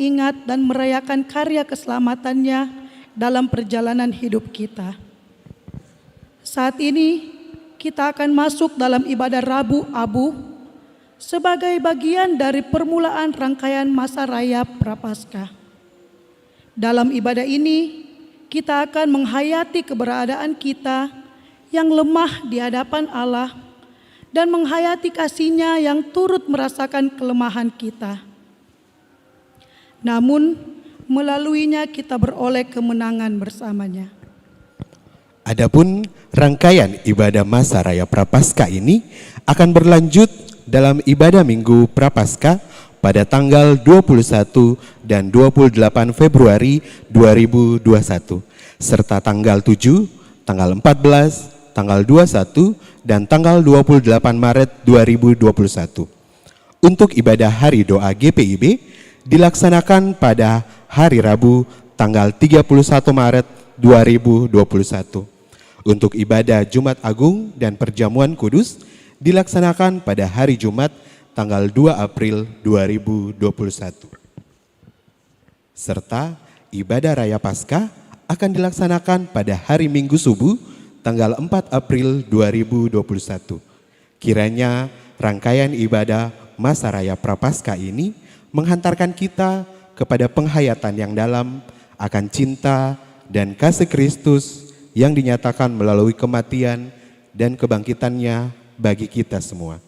mengingat dan merayakan karya keselamatannya dalam perjalanan hidup kita. Saat ini kita akan masuk dalam ibadah Rabu Abu sebagai bagian dari permulaan rangkaian masa raya Prapaskah. Dalam ibadah ini kita akan menghayati keberadaan kita yang lemah di hadapan Allah dan menghayati kasih-Nya yang turut merasakan kelemahan kita. Namun melaluinya kita beroleh kemenangan bersamanya. Adapun rangkaian ibadah masa raya Prapaskah ini akan berlanjut dalam ibadah Minggu Prapaskah pada tanggal 21 dan 28 Februari 2021 serta tanggal 7, tanggal 14, tanggal 21 dan tanggal 28 Maret 2021. Untuk ibadah hari doa GPIB dilaksanakan pada hari Rabu tanggal 31 Maret 2021. Untuk ibadah Jumat Agung dan Perjamuan Kudus dilaksanakan pada hari Jumat tanggal 2 April 2021. Serta ibadah Raya Paskah akan dilaksanakan pada hari Minggu subuh tanggal 4 April 2021. Kiranya rangkaian ibadah masa Raya Prapaskah ini menghantarkan kita kepada penghayatan yang dalam akan cinta dan kasih Kristus yang dinyatakan melalui kematian dan kebangkitannya bagi kita semua.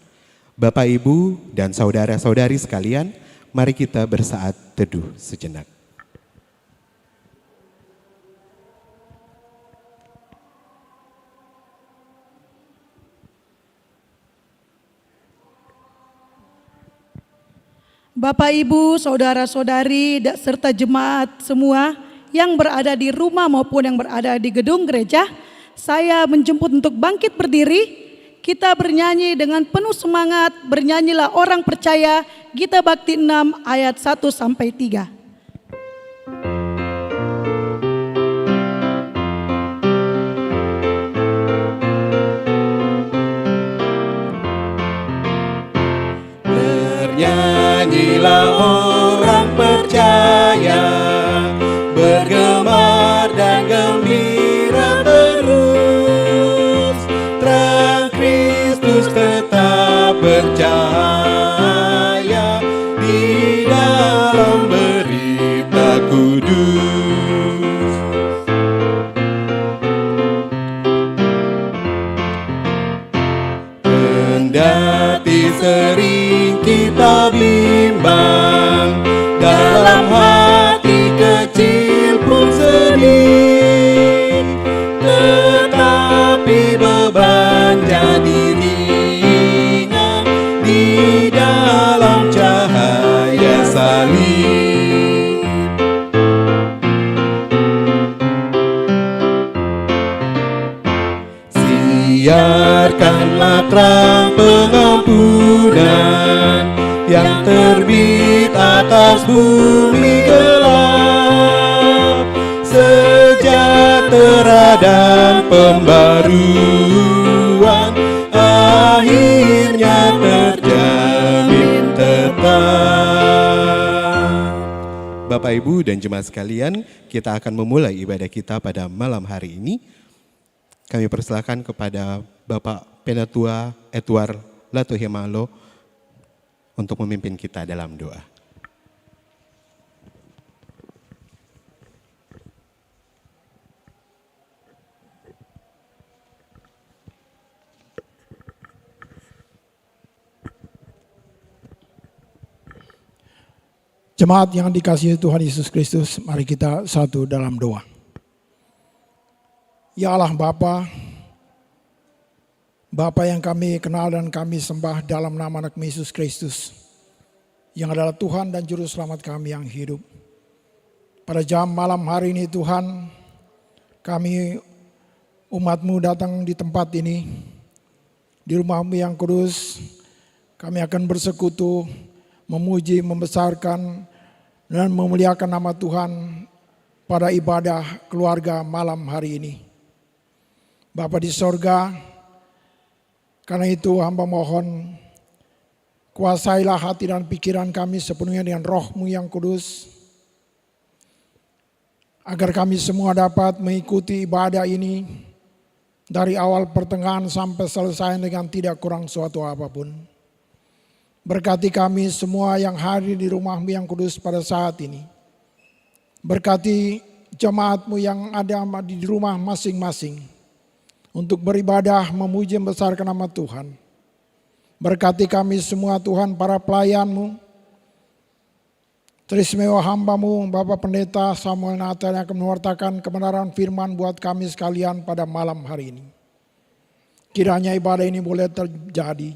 Bapak, Ibu, dan saudara-saudari sekalian, mari kita bersaat teduh sejenak. Bapak, Ibu, saudara-saudari, serta jemaat semua yang berada di rumah maupun yang berada di gedung gereja, saya menjemput untuk bangkit berdiri. Kita bernyanyi dengan penuh semangat, bernyanyilah orang percaya, Gita Bakti 6 ayat 1 sampai 3. Bernyanyilah orang percaya, bergemar dan gembira terus, terang Kristus tetap bercahaya di dalam berita kudus. Kendati sering kita bimbang, dalam hati kecil pun sedih, tetapi beban jadi ringan di dalam cahaya salib. Siarkanlah terang pengampunan yang terbit atas bumi gelap, sejahtera dan pembaruan akhirnya terjamin tetap. Bapak, Ibu, dan jemaat sekalian, kita akan memulai ibadah kita pada malam hari ini. Kami persilakan kepada Bapak Penatua Edward Latuhemalo untuk memimpin kita dalam doa. Jemaat yang dikasihi Tuhan Yesus Kristus, mari kita satu dalam doa. Ya Allah Bapa yang kami kenal dan kami sembah dalam nama anak Yesus Kristus, yang adalah Tuhan dan Juru Selamat kami yang hidup. Pada jam malam hari ini Tuhan, kami umat-Mu datang di tempat ini, di rumah-Mu yang kudus. Kami akan bersekutu, memuji, membesarkan, dan memuliakan nama Tuhan pada ibadah keluarga malam hari ini. Bapa di sorga, karena itu hamba mohon, kuasailah hati dan pikiran kami sepenuhnya dengan Roh-Mu yang kudus. agar kami semua dapat mengikuti ibadah ini dari awal pertengahan sampai selesai dengan tidak kurang suatu apapun. Berkati kami semua yang hadir di rumah-Mu yang kudus pada saat ini. Berkati jemaat-Mu yang ada di rumah masing-masing untuk beribadah memuji membesarkan nama Tuhan. Berkati kami semua Tuhan, para pelayan-Mu, teristimewa hamba-Mu Bapak Pendeta Samuel Nathan yang akan mewartakan kebenaran firman buat kami sekalian pada malam hari ini. Kiranya ibadah ini boleh terjadi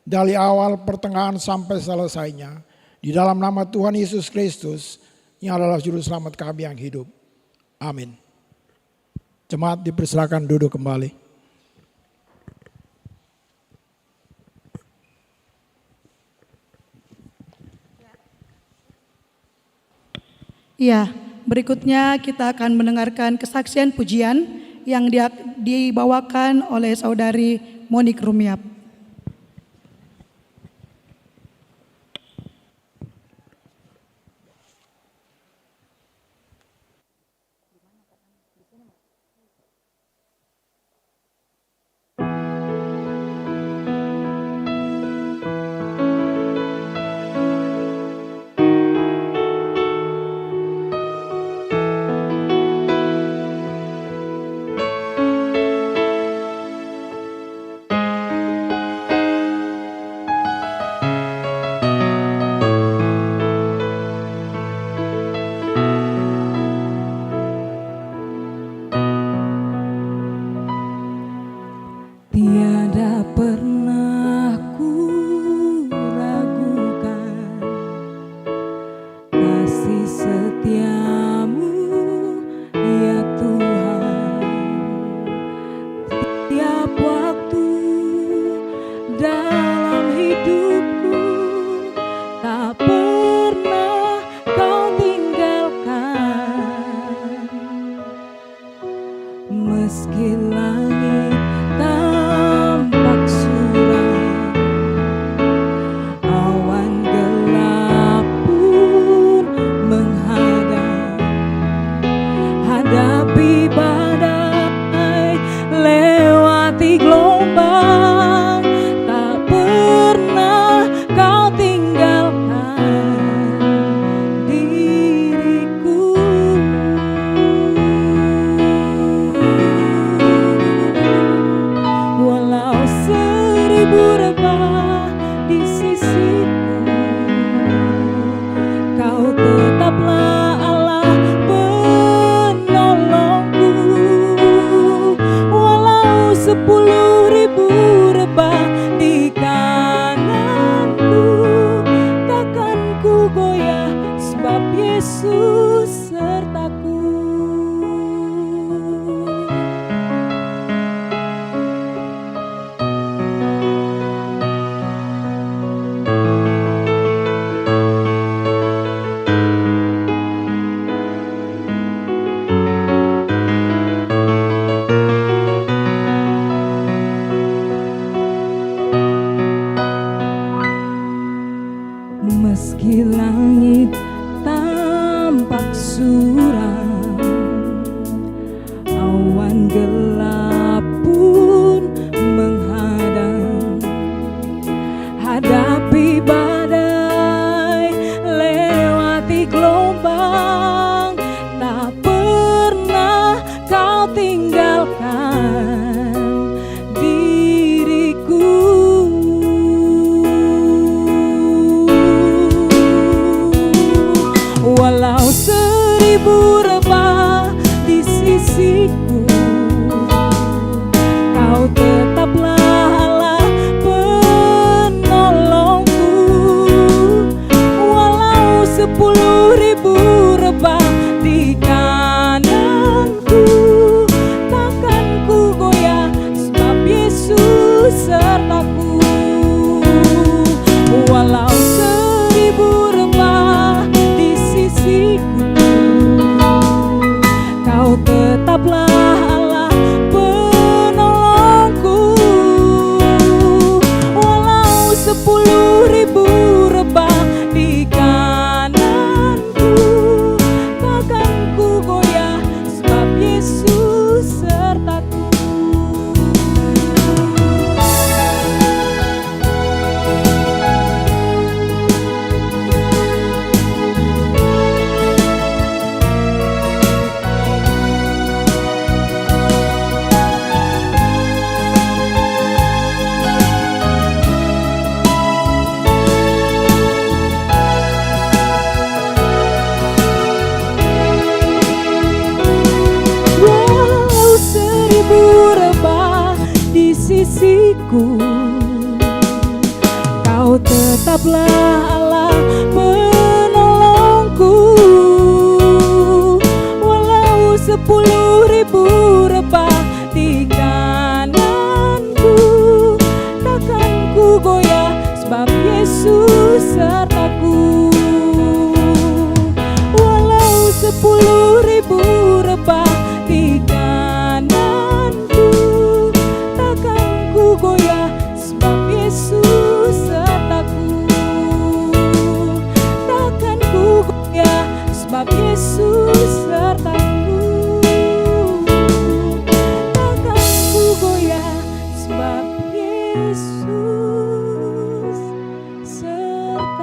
dari awal pertengahan sampai selesainya di dalam nama Tuhan Yesus Kristus yang adalah juru selamat kami yang hidup. Amin. Jemaat dipersilakan duduk kembali. Ya, berikutnya kita akan mendengarkan kesaksian pujian yang dibawakan oleh saudari Monik Rumiap. Tiada pernah ku ragukan kasih setiamu ya Tuhan. Tiap waktu dalam hidupku tak pernah kau tinggalkan. Meski langit tampak suram, awan gelap pun menghadang. Hadapi badai, lewati gelombang, tak pernah kau tinggalkan diriku. Walau seribu rebah di sisiku, kau tetaplah Allah penolongku. Walau 10.000 rebah di kananku, takkan ku goyah sebab Yesus sertaku. Meski langit tampak suram, awan gelap pun menghadang. Hadapi badai, lewati gelombang, tak pernah kau tinggalkan diriku. Walau 1000 rebah di sisiku, kau tetaplah Allah penolongku. Walau 10.000 rebah di kananku, takkan ku goyah sebab Yesus sertaku. Walau 1000 rebah di sisiku, tetaplah Allah penolongku. Walau 10.000 rebah di kananku, takkan ku goyah sebab Yesus sertaku. Walau 10.000 rebah di kananku, takkan ku goyah sebab Yesus sertaku. Takkan ku goyah sebab Yesus sertaku. Takkan ku goyah sebab Yesus sertaku.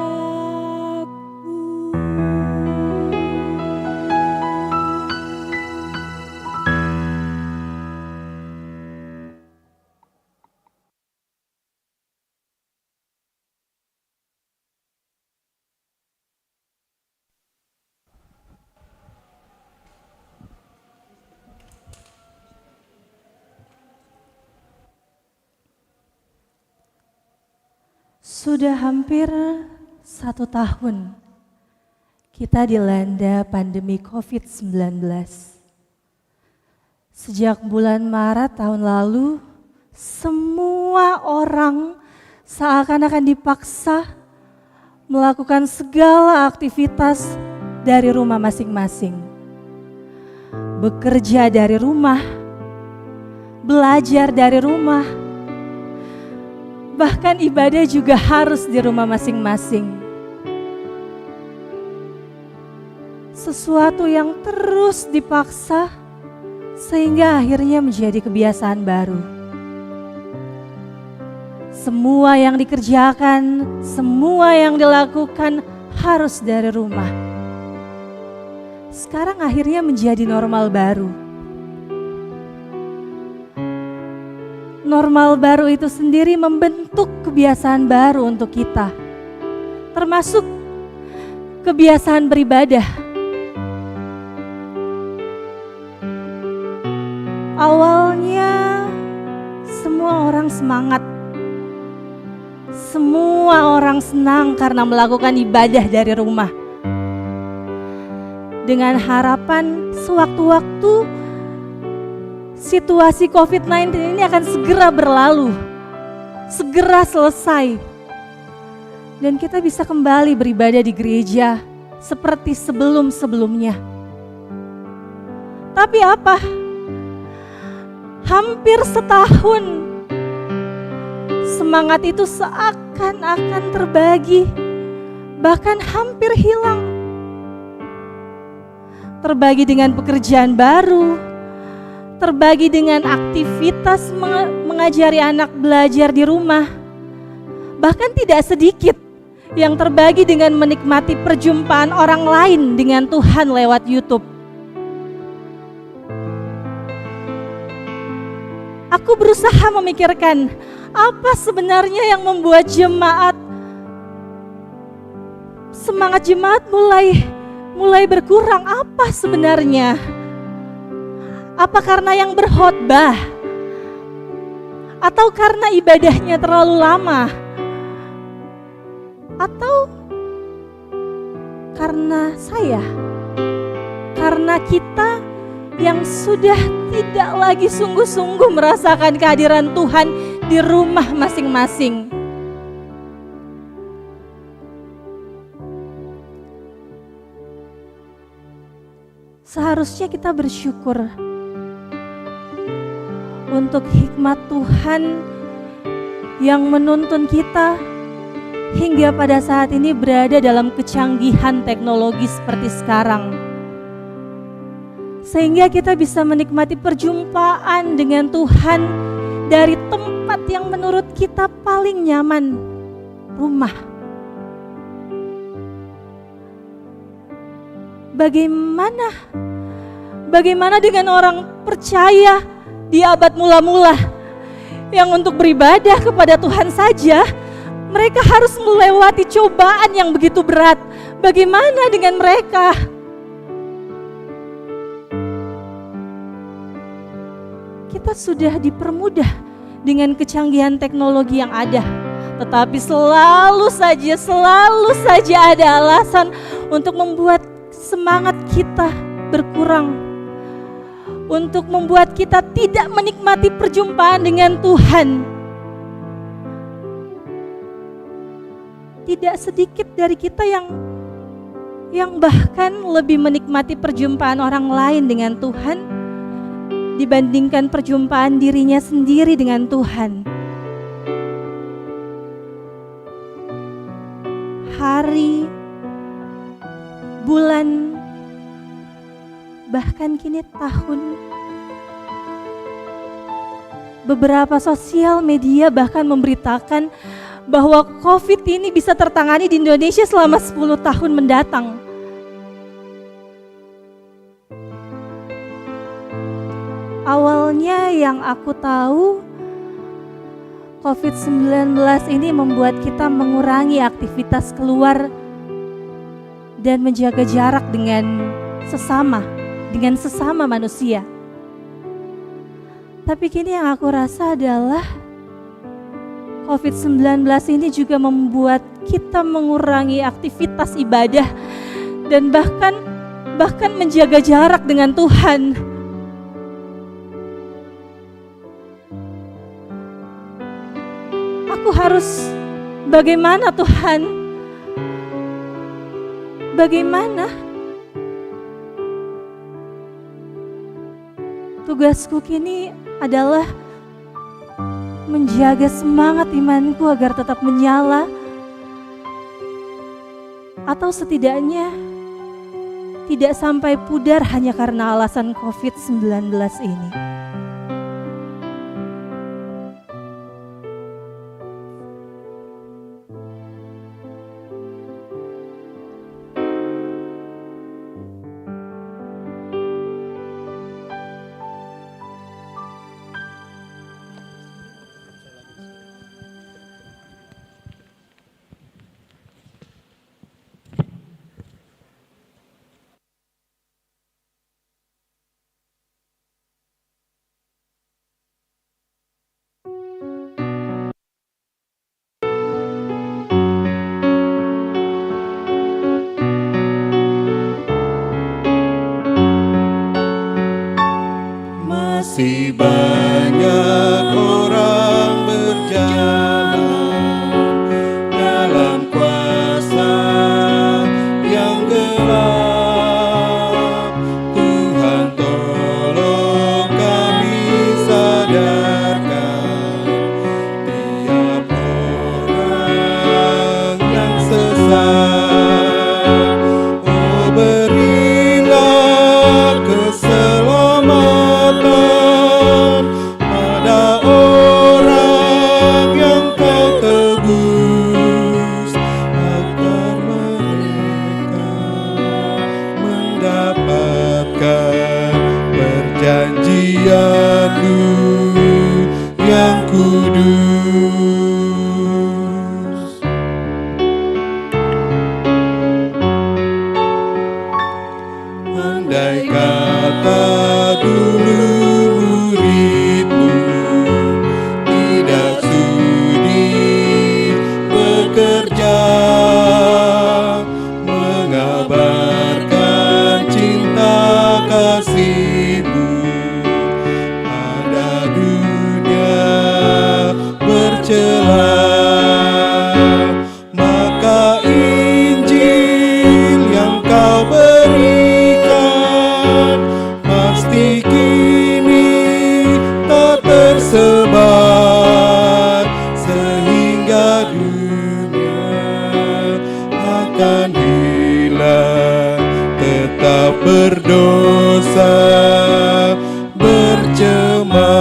Sudah hampir 1 tahun kita dilanda pandemi COVID-19. Sejak bulan Maret tahun lalu, semua orang seakan-akan dipaksa melakukan segala aktivitas dari rumah masing-masing. Bekerja dari rumah, belajar dari rumah, bahkan ibadah juga harus di rumah masing-masing. Sesuatu yang terus dipaksa sehingga akhirnya menjadi kebiasaan baru. Semua yang dikerjakan, semua yang dilakukan harus dari rumah. Sekarang akhirnya menjadi normal baru. Normal baru itu sendiri membentuk kebiasaan baru untuk kita, termasuk kebiasaan beribadah. Awalnya semua orang semangat, semua orang senang karena melakukan ibadah dari rumah, dengan harapan sewaktu-waktu situasi COVID-19 ini akan segera berlalu, segera selesai, dan kita bisa kembali beribadah di gereja seperti sebelum-sebelumnya. Tapi apa? Hampir setahun semangat itu seakan-akan terbagi, bahkan hampir hilang. Terbagi dengan pekerjaan baru, terbagi dengan aktivitas mengajari anak belajar di rumah. Bahkan tidak sedikit yang terbagi dengan menikmati perjumpaan orang lain dengan Tuhan lewat YouTube. Aku berusaha memikirkan apa sebenarnya yang membuat semangat jemaat mulai berkurang. Apa sebenarnya? Apa karena yang berkhotbah? Atau karena ibadahnya terlalu lama? Atau karena saya? Karena kita yang sudah tidak lagi sungguh-sungguh merasakan kehadiran Tuhan di rumah masing-masing. Seharusnya kita bersyukur untuk hikmat Tuhan yang menuntun kita hingga pada saat ini berada dalam kecanggihan teknologi seperti sekarang. Sehingga kita bisa menikmati perjumpaan dengan Tuhan dari tempat yang menurut kita paling nyaman, rumah. Bagaimana dengan orang percaya di abad mula-mula yang untuk beribadah kepada Tuhan saja mereka harus melewati cobaan yang begitu berat? Bagaimana dengan mereka? Kita sudah dipermudah dengan kecanggihan teknologi yang ada. Tetapi selalu saja ada alasan untuk membuat semangat kita berkurang, untuk membuat kita tidak menikmati perjumpaan dengan Tuhan. Tidak sedikit dari kita yang bahkan lebih menikmati perjumpaan orang lain dengan Tuhan dibandingkan perjumpaan dirinya sendiri dengan Tuhan. Hari, bulan, bahkan kini tahun. Beberapa sosial media bahkan memberitakan bahwa COVID ini bisa tertangani di Indonesia selama 10 tahun mendatang. Awalnya yang aku tahu, COVID-19 ini membuat kita mengurangi aktivitas keluar dan menjaga jarak dengan sesama manusia. Tapi kini yang aku rasa adalah COVID-19 ini juga membuat kita mengurangi aktivitas ibadah dan bahkan menjaga jarak dengan Tuhan. Aku harus bagaimana Tuhan? Bagaimana? Tugasku kini adalah menjaga semangat imanku agar tetap menyala, atau setidaknya tidak sampai pudar hanya karena alasan COVID-19 ini. Masih banyak orang berjalan dalam kuasa yang gelap. Tuhan tolong kami sadarkan tiap orang yang sesat. Oh, berilah keselamatan pada orang yang Kau tebus, agar mereka mendapatkan perjanjian-Mu yang kudus. Andai kata dulu murid-Mu tidak sudi bekerja mengabarkan cinta kasih-Mu pada dunia bercelah, maka Injil yang Kau berikan pasti kini tak tersebar, sehingga dunia akan hilang, tetap berdosa bercemar.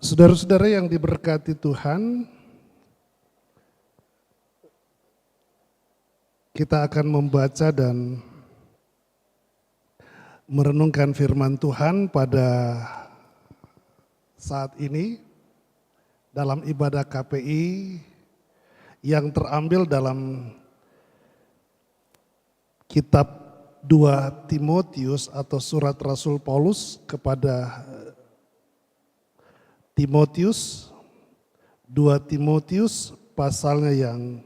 Saudara-saudara yang diberkati Tuhan, kita akan membaca dan merenungkan firman Tuhan pada saat ini dalam ibadah KPI yang terambil dalam kitab 2 Timotius atau surat Rasul Paulus kepada Timotius, 2 Timotius pasalnya yang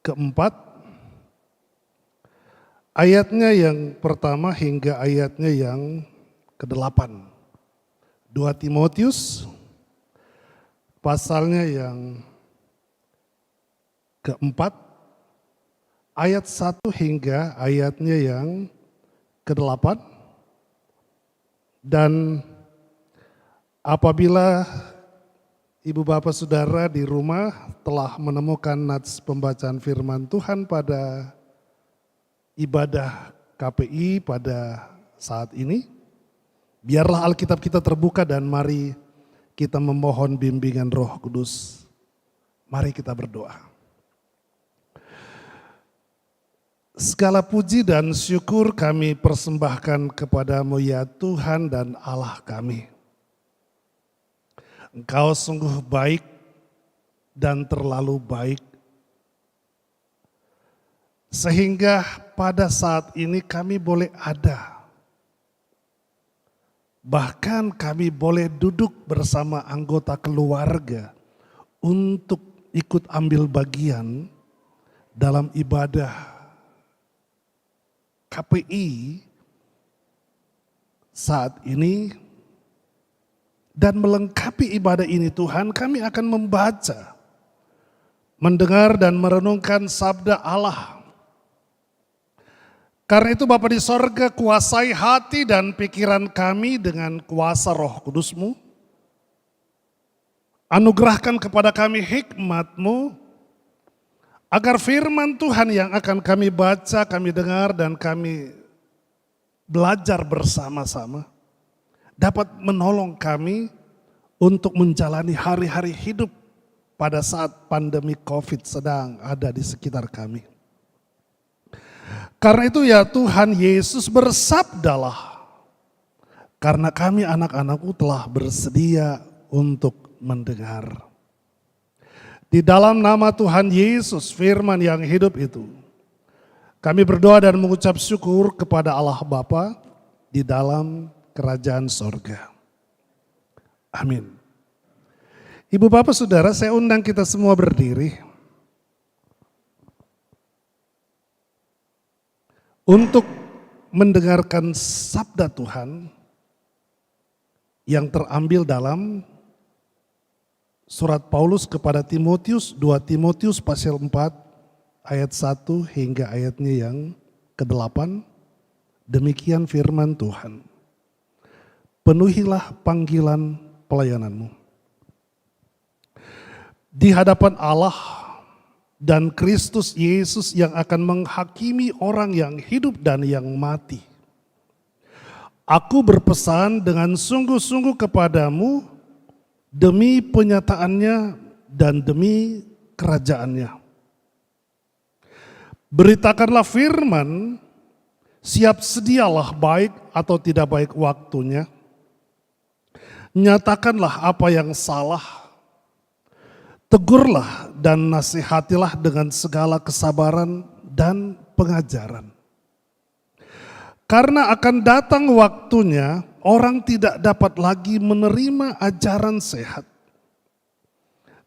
keempat, ayatnya yang pertama hingga ayatnya yang ke-8. 2 Timotius pasalnya yang keempat, ayat 1 hingga ayatnya yang ke-8. Dan apabila ibu bapak saudara di rumah telah menemukan nats pembacaan firman Tuhan pada ibadah KPI pada saat ini, biarlah Alkitab kita terbuka dan mari kita memohon bimbingan Roh Kudus. Mari kita berdoa. Segala puji dan syukur kami persembahkan kepadamu ya Tuhan dan Allah kami. Engkau sungguh baik dan terlalu baik. Sehingga pada saat ini kami boleh ada. Bahkan kami boleh duduk bersama anggota keluarga untuk ikut ambil bagian dalam ibadah KPI saat ini. Dan melengkapi ibadah ini Tuhan, kami akan membaca, mendengar dan merenungkan sabda Allah. Karena itu Bapa di sorga, kuasai hati dan pikiran kami dengan kuasa Roh Kudus-Mu. Anugerahkan kepada kami hikmat-Mu, agar firman Tuhan yang akan kami baca, kami dengar dan kami belajar bersama-sama dapat menolong kami untuk menjalani hari-hari hidup pada saat pandemi COVID sedang ada di sekitar kami. Karena itu ya Tuhan Yesus bersabdalah, karena kami anak-anakku telah bersedia untuk mendengar. Di dalam nama Tuhan Yesus firman yang hidup itu, kami berdoa dan mengucap syukur kepada Allah Bapa di dalam kerajaan sorga. Amin. Ibu bapak saudara, saya undang kita semua berdiri untuk mendengarkan sabda Tuhan yang terambil dalam surat Paulus kepada Timotius, 2 Timotius pasal 4 ayat 1 hingga ayatnya yang ke-8. Demikian firman Tuhan. Penuhilah panggilan pelayananmu. Di hadapan Allah dan Kristus Yesus yang akan menghakimi orang yang hidup dan yang mati. Aku berpesan dengan sungguh-sungguh kepadamu demi penyataannya dan demi kerajaannya. Beritakanlah firman, siap sedialah baik atau tidak baik waktunya. Nyatakanlah apa yang salah, tegurlah dan nasihatilah dengan segala kesabaran dan pengajaran. Karena akan datang waktunya orang tidak dapat lagi menerima ajaran sehat.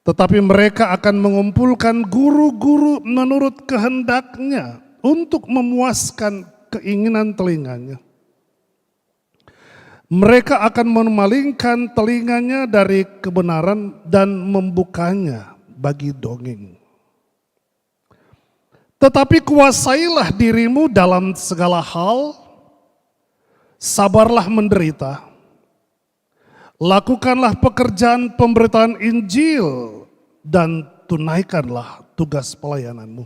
Tetapi mereka akan mengumpulkan guru-guru menurut kehendaknya untuk memuaskan keinginan telinganya. Mereka akan memalingkan telinganya dari kebenaran dan membukanya bagi dongeng. Tetapi kuasailah dirimu dalam segala hal, sabarlah menderita, lakukanlah pekerjaan pemberitaan Injil dan tunaikanlah tugas pelayananmu.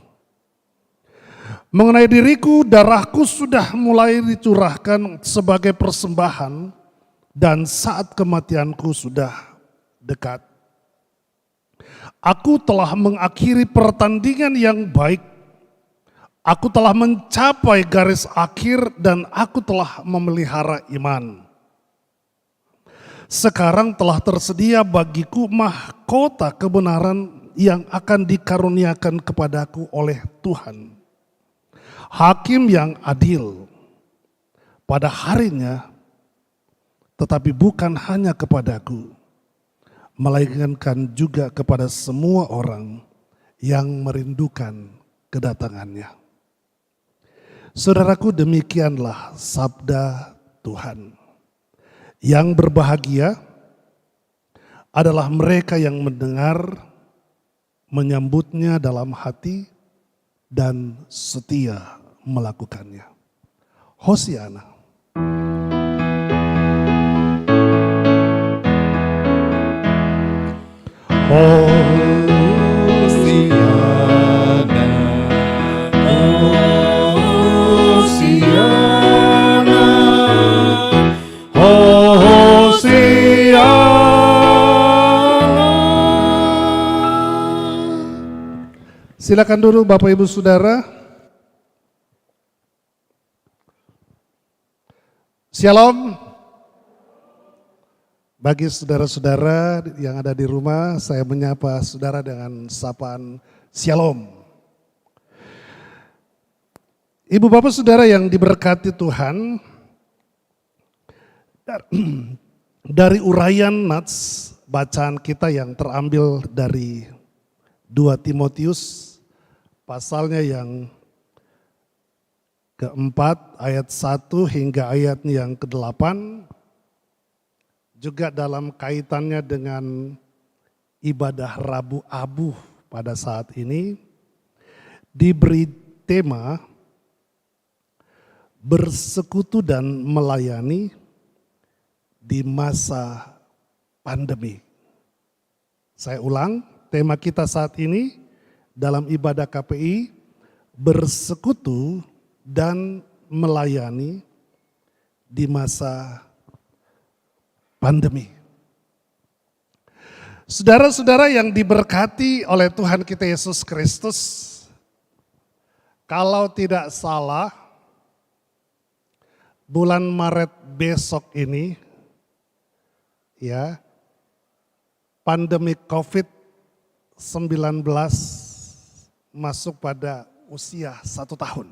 Mengenai diriku, darahku sudah mulai dicurahkan sebagai persembahan dan saat kematianku sudah dekat. Aku telah mengakhiri pertandingan yang baik. Aku telah mencapai garis akhir dan aku telah memelihara iman. Sekarang telah tersedia bagiku mahkota kebenaran yang akan dikaruniakan kepadaku oleh Tuhan. Hakim yang adil pada harinya, tetapi bukan hanya kepadaku, melainkan juga kepada semua orang yang merindukan kedatangannya. Saudaraku, demikianlah sabda Tuhan. Yang berbahagia adalah mereka yang mendengar, menyambutnya dalam hati, dan setia melakukannya. Hosiana. Hosiana, Hosiana, Hosiana. Silakan dulu Bapak Ibu Saudara. Shalom. Bagi saudara-saudara yang ada di rumah, saya menyapa saudara dengan sapaan Shalom. Ibu bapak saudara yang diberkati Tuhan, dari uraian nats bacaan kita yang terambil dari 2 Timotius, pasalnya yang keempat ayat 1 hingga ayat yang ke-8, juga dalam kaitannya dengan ibadah Rabu Abu pada saat ini, diberi tema bersekutu dan melayani di masa pandemi. Saya ulang, tema kita saat ini dalam ibadah KPI, bersekutu dan melayani di masa pandemi. Saudara-saudara yang diberkati oleh Tuhan kita Yesus Kristus, kalau tidak salah, bulan Maret besok ini, ya, pandemi COVID-19 masuk pada usia 1 tahun.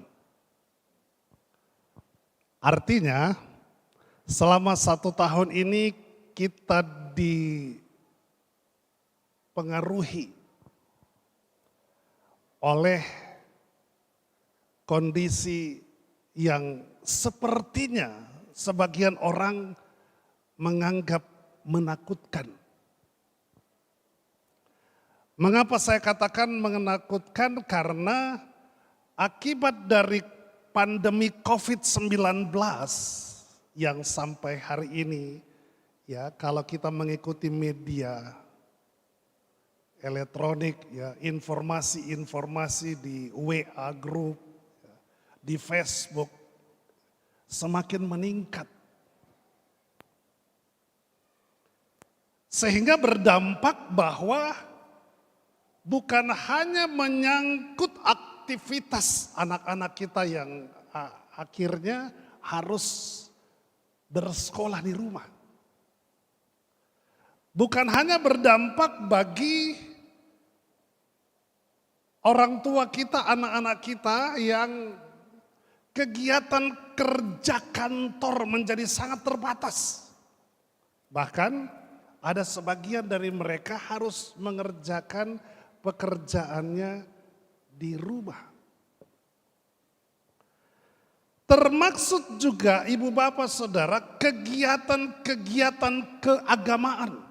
Artinya, selama 1 tahun ini kita dipengaruhi oleh kondisi yang sepertinya sebagian orang menganggap menakutkan. Mengapa saya katakan menakutkan? Karena akibat dari pandemi COVID-19 yang sampai hari ini, ya, kalau kita mengikuti media elektronik, ya, informasi-informasi di WA group, di Facebook semakin meningkat. Sehingga berdampak bahwa bukan hanya menyangkut aktivitas anak-anak kita yang akhirnya harus bersekolah di rumah. Bukan hanya berdampak bagi orang tua kita, anak-anak kita yang kegiatan kerja kantor menjadi sangat terbatas. Bahkan ada sebagian dari mereka harus mengerjakan pekerjaannya di rumah. Termaksud juga ibu bapak saudara kegiatan-kegiatan keagamaan.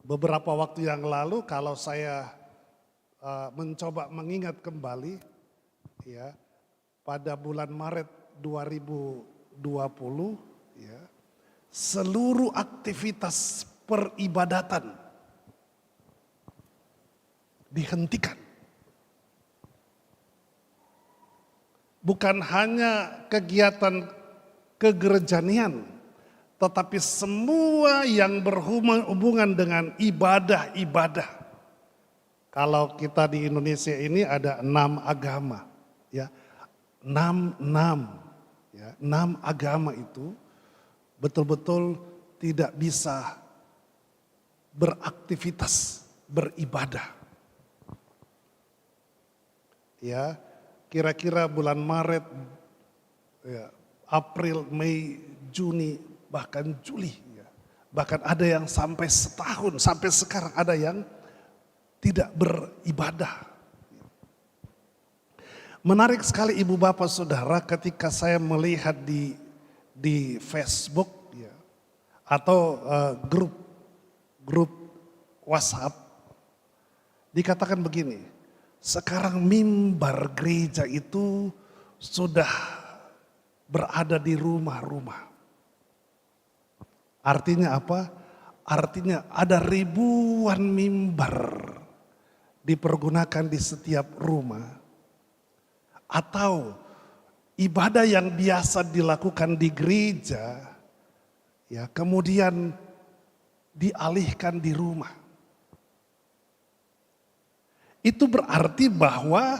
Beberapa waktu yang lalu kalau saya mencoba mengingat kembali, ya, pada bulan Maret 2020, ya, seluruh aktivitas peribadatan dihentikan. Bukan hanya kegiatan kegerjanian, tetapi semua yang berhubungan dengan ibadah-ibadah. Kalau kita di Indonesia ini ada 6 agama, ya, 6 agama itu betul-betul tidak bisa beraktivitas, beribadah. Ya, kira-kira bulan Maret, ya, April, Mei, Juni, bahkan Juli, ya. Bahkan ada yang sampai setahun, sampai sekarang ada yang tidak beribadah. Menarik sekali ibu bapak saudara ketika saya melihat di Facebook, ya, atau grup WhatsApp, dikatakan begini, sekarang mimbar gereja itu sudah berada di rumah-rumah. Artinya apa? Artinya ada ribuan mimbar dipergunakan di setiap rumah. Atau ibadah yang biasa dilakukan di gereja, ya, kemudian dialihkan di rumah. Itu berarti bahwa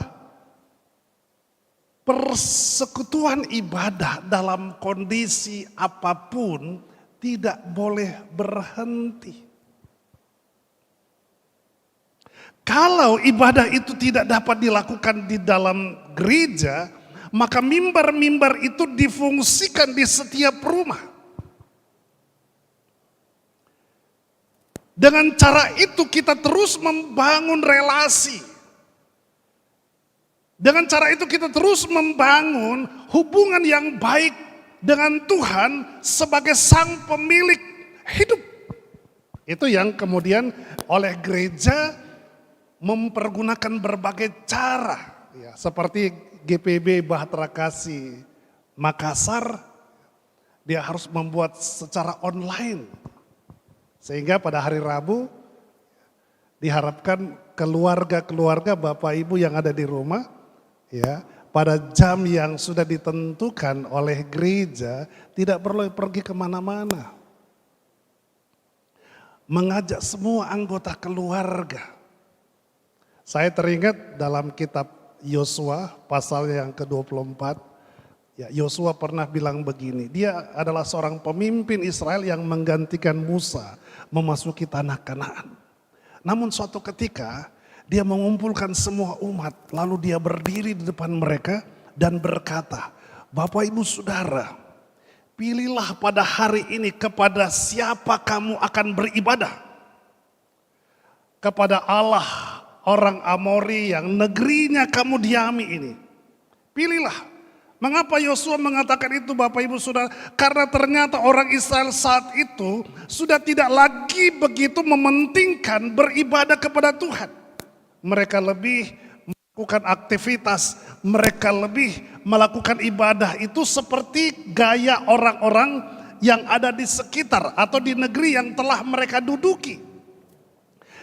persekutuan ibadah dalam kondisi apapun tidak boleh berhenti. Kalau ibadah itu tidak dapat dilakukan di dalam gereja, maka mimbar-mimbar itu difungsikan di setiap rumah. Dengan cara itu kita terus membangun relasi. Dengan cara itu kita terus membangun hubungan yang baik dengan Tuhan sebagai sang pemilik hidup. Itu yang kemudian oleh gereja mempergunakan berbagai cara, ya, seperti GPB Bahtera Kasih Makassar, dia harus membuat secara online, sehingga pada hari Rabu diharapkan keluarga-keluarga Bapak Ibu yang ada di rumah, ya, pada jam yang sudah ditentukan oleh gereja tidak perlu pergi kemana-mana, mengajak semua anggota keluarga. Saya teringat dalam kitab Yosua pasal yang ke-24, ya, Yosua pernah bilang begini, dia adalah seorang pemimpin Israel yang menggantikan Musa memasuki tanah Kanaan. Namun suatu ketika dia mengumpulkan semua umat, lalu dia berdiri di depan mereka dan berkata, Bapak Ibu Saudara, pilihlah pada hari ini kepada siapa kamu akan beribadah. Kepada Allah orang Amori yang negerinya kamu diami ini. Pilihlah. Mengapa Yosua mengatakan itu Bapak Ibu Saudara? Karena ternyata orang Israel saat itu sudah tidak lagi begitu mementingkan beribadah kepada Tuhan. Mereka lebih melakukan aktivitas, mereka lebih melakukan ibadah itu seperti gaya orang-orang yang ada di sekitar atau di negeri yang telah mereka duduki.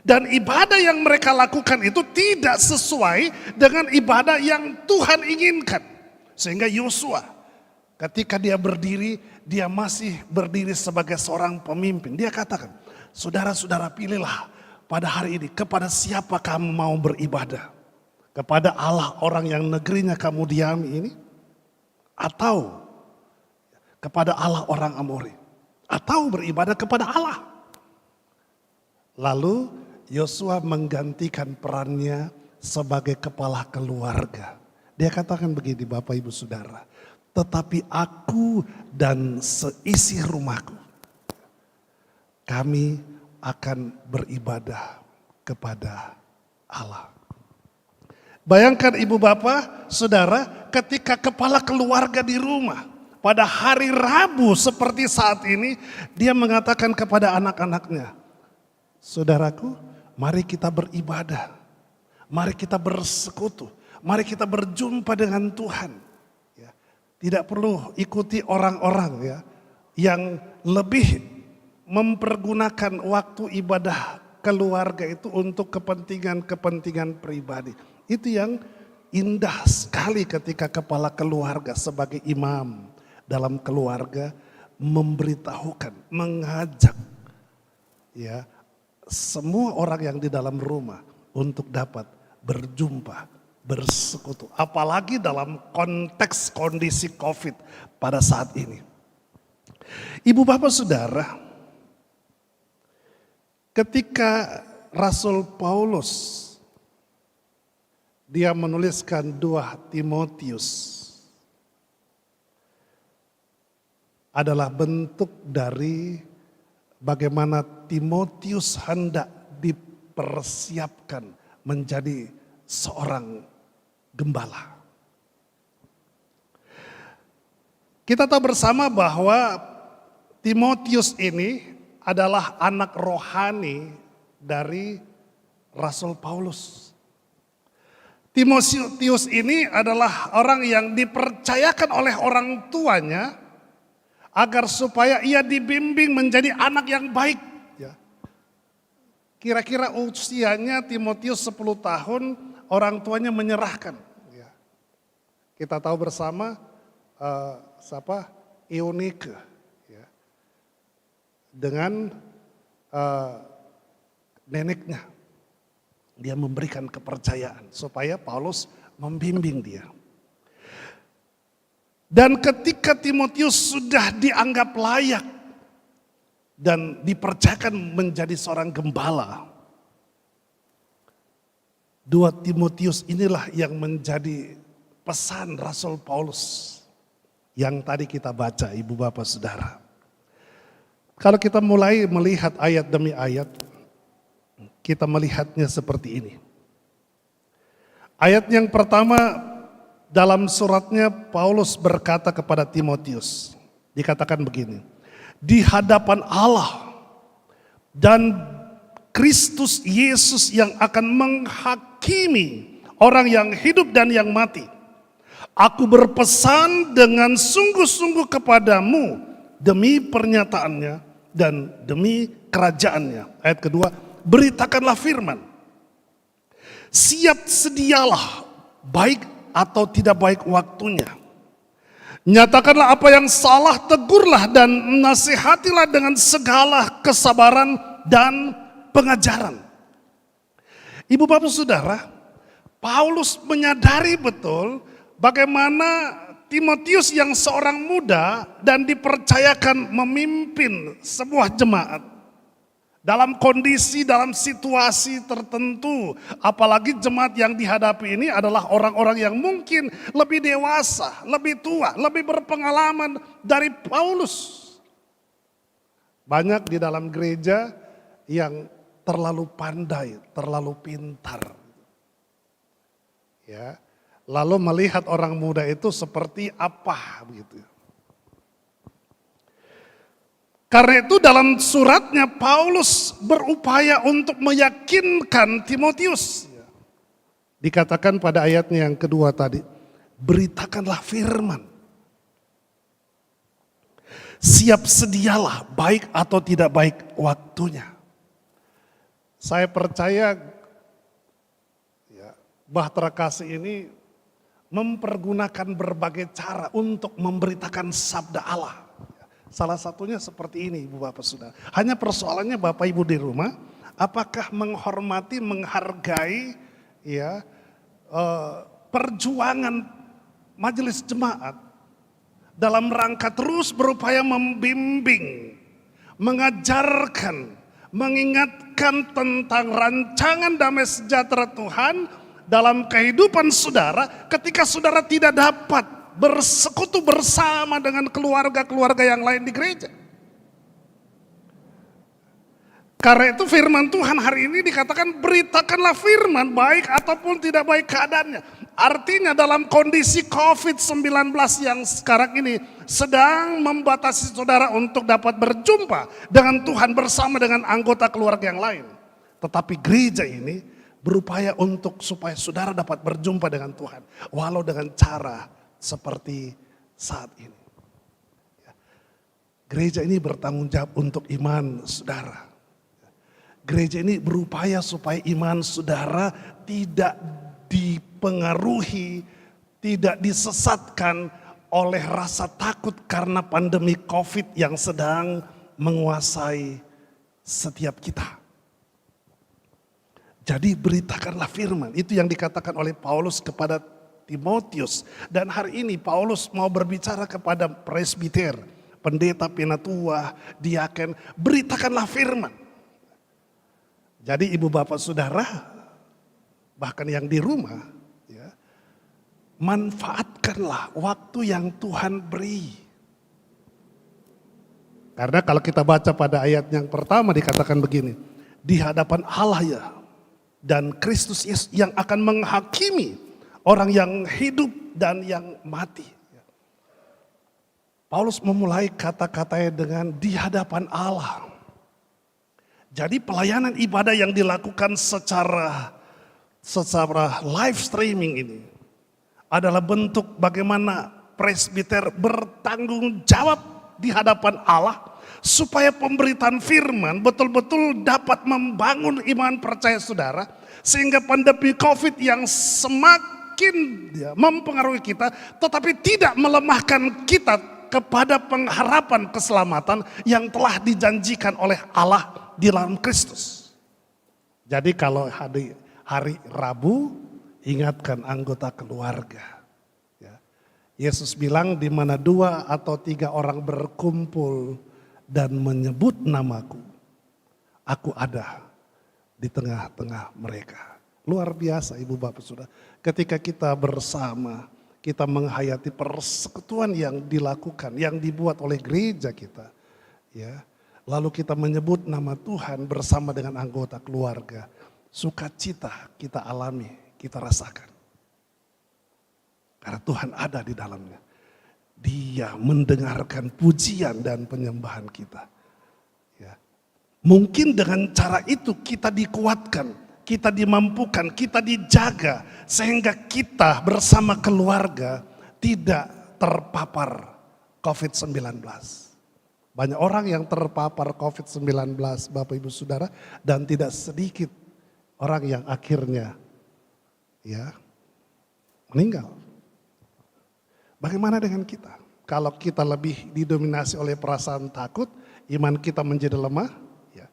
Dan ibadah yang mereka lakukan itu tidak sesuai dengan ibadah yang Tuhan inginkan. Sehingga Yosua ketika dia berdiri, dia masih berdiri sebagai seorang pemimpin. Dia katakan, saudara-saudara pilihlah pada hari ini kepada siapa kamu mau beribadah. Kepada Allah orang yang negerinya kamu diami ini. Atau kepada Allah orang Amori. Atau beribadah kepada Allah. Lalu Yosua menggantikan perannya sebagai kepala keluarga. Dia katakan begini Bapak Ibu Saudara, tetapi aku dan seisi rumahku, kami akan beribadah kepada Allah. Bayangkan Ibu Bapak Saudara, ketika kepala keluarga di rumah, pada hari Rabu seperti saat ini, dia mengatakan kepada anak-anaknya, saudaraku, mari kita beribadah, mari kita bersekutu, mari kita berjumpa dengan Tuhan. Ya, tidak perlu ikuti orang-orang, ya, yang lebih mempergunakan waktu ibadah keluarga itu untuk kepentingan-kepentingan pribadi. Itu yang indah sekali ketika kepala keluarga sebagai imam dalam keluarga, memberitahukan, mengajak ya semua orang yang di dalam rumah untuk dapat berjumpa, bersekutu. Apalagi dalam konteks kondisi COVID pada saat ini. Ibu bapak saudara, ketika Rasul Paulus dia menuliskan 2 Timotius adalah bentuk dari bagaimana Timotius hendak dipersiapkan menjadi seorang gembala. Kita tahu bersama bahwa Timotius ini adalah anak rohani dari Rasul Paulus. Timotius ini adalah orang yang dipercayakan oleh orang tuanya agar supaya ia dibimbing menjadi anak yang baik. Ya. Kira-kira usianya Timotius 10 tahun, orang tuanya menyerahkan. Ya. Kita tahu bersama Eunike ya. Dengan neneknya. Dia memberikan kepercayaan supaya Paulus membimbing dia. Dan ketika Timotius sudah dianggap layak dan dipercayakan menjadi seorang gembala, 2 Timotius inilah yang menjadi pesan Rasul Paulus yang tadi kita baca, ibu bapak saudara. Kalau kita mulai melihat ayat demi ayat, kita melihatnya seperti ini. Ayat yang pertama dalam suratnya Paulus berkata kepada Timotius, dikatakan begini, di hadapan Allah dan Kristus Yesus yang akan menghakimi orang yang hidup dan yang mati, aku berpesan dengan sungguh-sungguh kepadamu demi pernyataannya dan demi kerajaannya. Ayat kedua, beritakanlah firman. Siap sedialah, baik atau tidak baik waktunya. Nyatakanlah apa yang salah, tegurlah dan nasihatilah dengan segala kesabaran dan pengajaran. Ibu bapak saudara, Paulus menyadari betul bagaimana Timotius yang seorang muda dan dipercayakan memimpin sebuah jemaat. Dalam kondisi, dalam situasi tertentu, apalagi jemaat yang dihadapi ini adalah orang-orang yang mungkin lebih dewasa, lebih tua, lebih berpengalaman dari Paulus. Banyak di dalam gereja yang terlalu pandai, terlalu pintar. Ya, lalu melihat orang muda itu seperti apa begitu. Karena itu dalam suratnya Paulus berupaya untuk meyakinkan Timotius. Dikatakan pada ayatnya yang kedua tadi, beritakanlah firman. Siap sedialah, baik atau tidak baik waktunya. Saya percaya ya, Bahtera Kasih ini mempergunakan berbagai cara untuk memberitakan sabda Allah. Salah satunya seperti ini ibu bapak saudara. Hanya persoalannya bapak ibu di rumah, apakah menghormati, menghargai ya perjuangan majelis jemaat dalam rangka terus berupaya membimbing, mengajarkan, mengingatkan tentang rancangan damai sejahtera Tuhan dalam kehidupan saudara ketika saudara tidak dapat bersekutu bersama dengan keluarga-keluarga yang lain di gereja. Karena itu firman Tuhan hari ini dikatakan beritakanlah firman baik ataupun tidak baik keadaannya. Artinya dalam kondisi COVID-19 yang sekarang ini sedang membatasi saudara untuk dapat berjumpa dengan Tuhan bersama dengan anggota keluarga yang lain. Tetapi gereja ini berupaya untuk supaya saudara dapat berjumpa dengan Tuhan. Walau dengan cara seperti saat ini. Gereja ini bertanggung jawab untuk iman saudara. Gereja ini berupaya supaya iman saudara tidak dipengaruhi, tidak disesatkan oleh rasa takut karena pandemi COVID yang sedang menguasai setiap kita. Jadi beritakanlah firman, itu yang dikatakan oleh Paulus kepada Timotius. Dan hari ini Paulus mau berbicara kepada presbiter, pendeta, penatua, diaken, beritakanlah firman. Jadi ibu bapak saudara, bahkan yang di rumah, ya, manfaatkanlah waktu yang Tuhan beri. Karena kalau kita baca pada ayat yang pertama dikatakan begini, di hadapan Allah ya, dan Kristus Yesus yang akan menghakimi orang yang hidup dan yang mati. Paulus memulai kata-katanya dengan di hadapan Allah. Jadi pelayanan ibadah yang dilakukan secara live streaming ini adalah bentuk bagaimana presbiter bertanggung jawab di hadapan Allah supaya pemberitaan firman betul-betul dapat membangun iman percaya saudara, sehingga pandemi COVID yang semakin mempengaruhi kita tetapi tidak melemahkan kita kepada pengharapan keselamatan yang telah dijanjikan oleh Allah di dalam Kristus. Jadi kalau hari Rabu, ingatkan anggota keluarga. Yesus bilang di mana 2 atau 3 orang berkumpul dan menyebut namaku, aku ada di tengah-tengah mereka. Luar biasa ibu bapak saudara. Ketika kita bersama, kita menghayati persekutuan yang dilakukan, yang dibuat oleh gereja kita. Ya, lalu kita menyebut nama Tuhan bersama dengan anggota keluarga. Sukacita kita alami, kita rasakan. Karena Tuhan ada di dalamnya. Dia mendengarkan pujian dan penyembahan kita. Ya. Mungkin dengan cara itu kita dikuatkan, kita dimampukan, kita dijaga. Sehingga kita bersama keluarga tidak terpapar COVID-19. Banyak orang yang terpapar COVID-19 Bapak Ibu Saudara. Dan tidak sedikit orang yang akhirnya ya meninggal. Bagaimana dengan kita? Kalau kita lebih didominasi oleh perasaan takut, iman kita menjadi lemah, ya,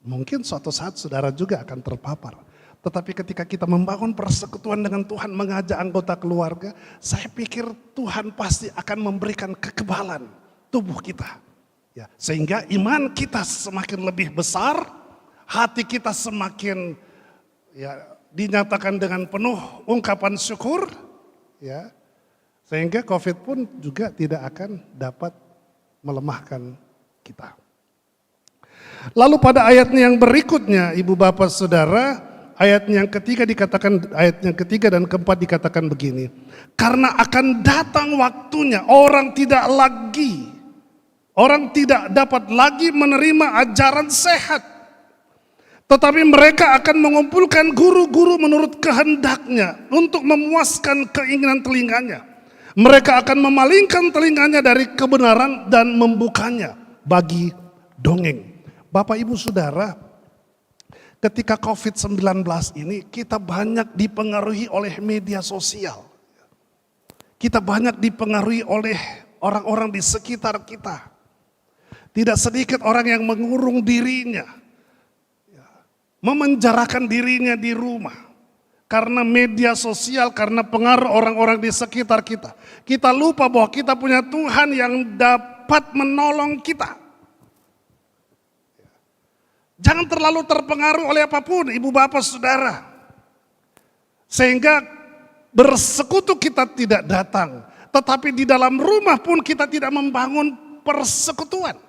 mungkin suatu saat saudara juga akan terpapar. Tetapi ketika kita membangun persekutuan dengan Tuhan, mengajak anggota keluarga, saya pikir Tuhan pasti akan memberikan kekebalan tubuh kita. Ya, sehingga iman kita semakin lebih besar, hati kita semakin ya, dinyatakan dengan penuh ungkapan syukur, ya. Sehingga COVID pun juga tidak akan dapat melemahkan kita. Lalu pada ayatnya yang berikutnya, ibu bapak saudara, ayat yang ketiga dan keempat dikatakan begini. Karena akan datang waktunya orang tidak dapat lagi menerima ajaran sehat. Tetapi mereka akan mengumpulkan guru-guru menurut kehendaknya untuk memuaskan keinginan telinganya. Mereka akan memalingkan telinganya dari kebenaran dan membukanya bagi dongeng. Bapak Ibu Saudara, ketika COVID-19 ini kita banyak dipengaruhi oleh media sosial. Kita banyak dipengaruhi oleh orang-orang di sekitar kita. Tidak sedikit orang yang mengurung dirinya, memenjarakan dirinya di rumah. Karena media sosial, karena pengaruh orang-orang di sekitar kita. Kita lupa bahwa kita punya Tuhan yang dapat menolong kita. Jangan terlalu terpengaruh oleh apapun, ibu bapak saudara. Sehingga bersekutu kita tidak datang. Tetapi di dalam rumah pun kita tidak membangun persekutuan.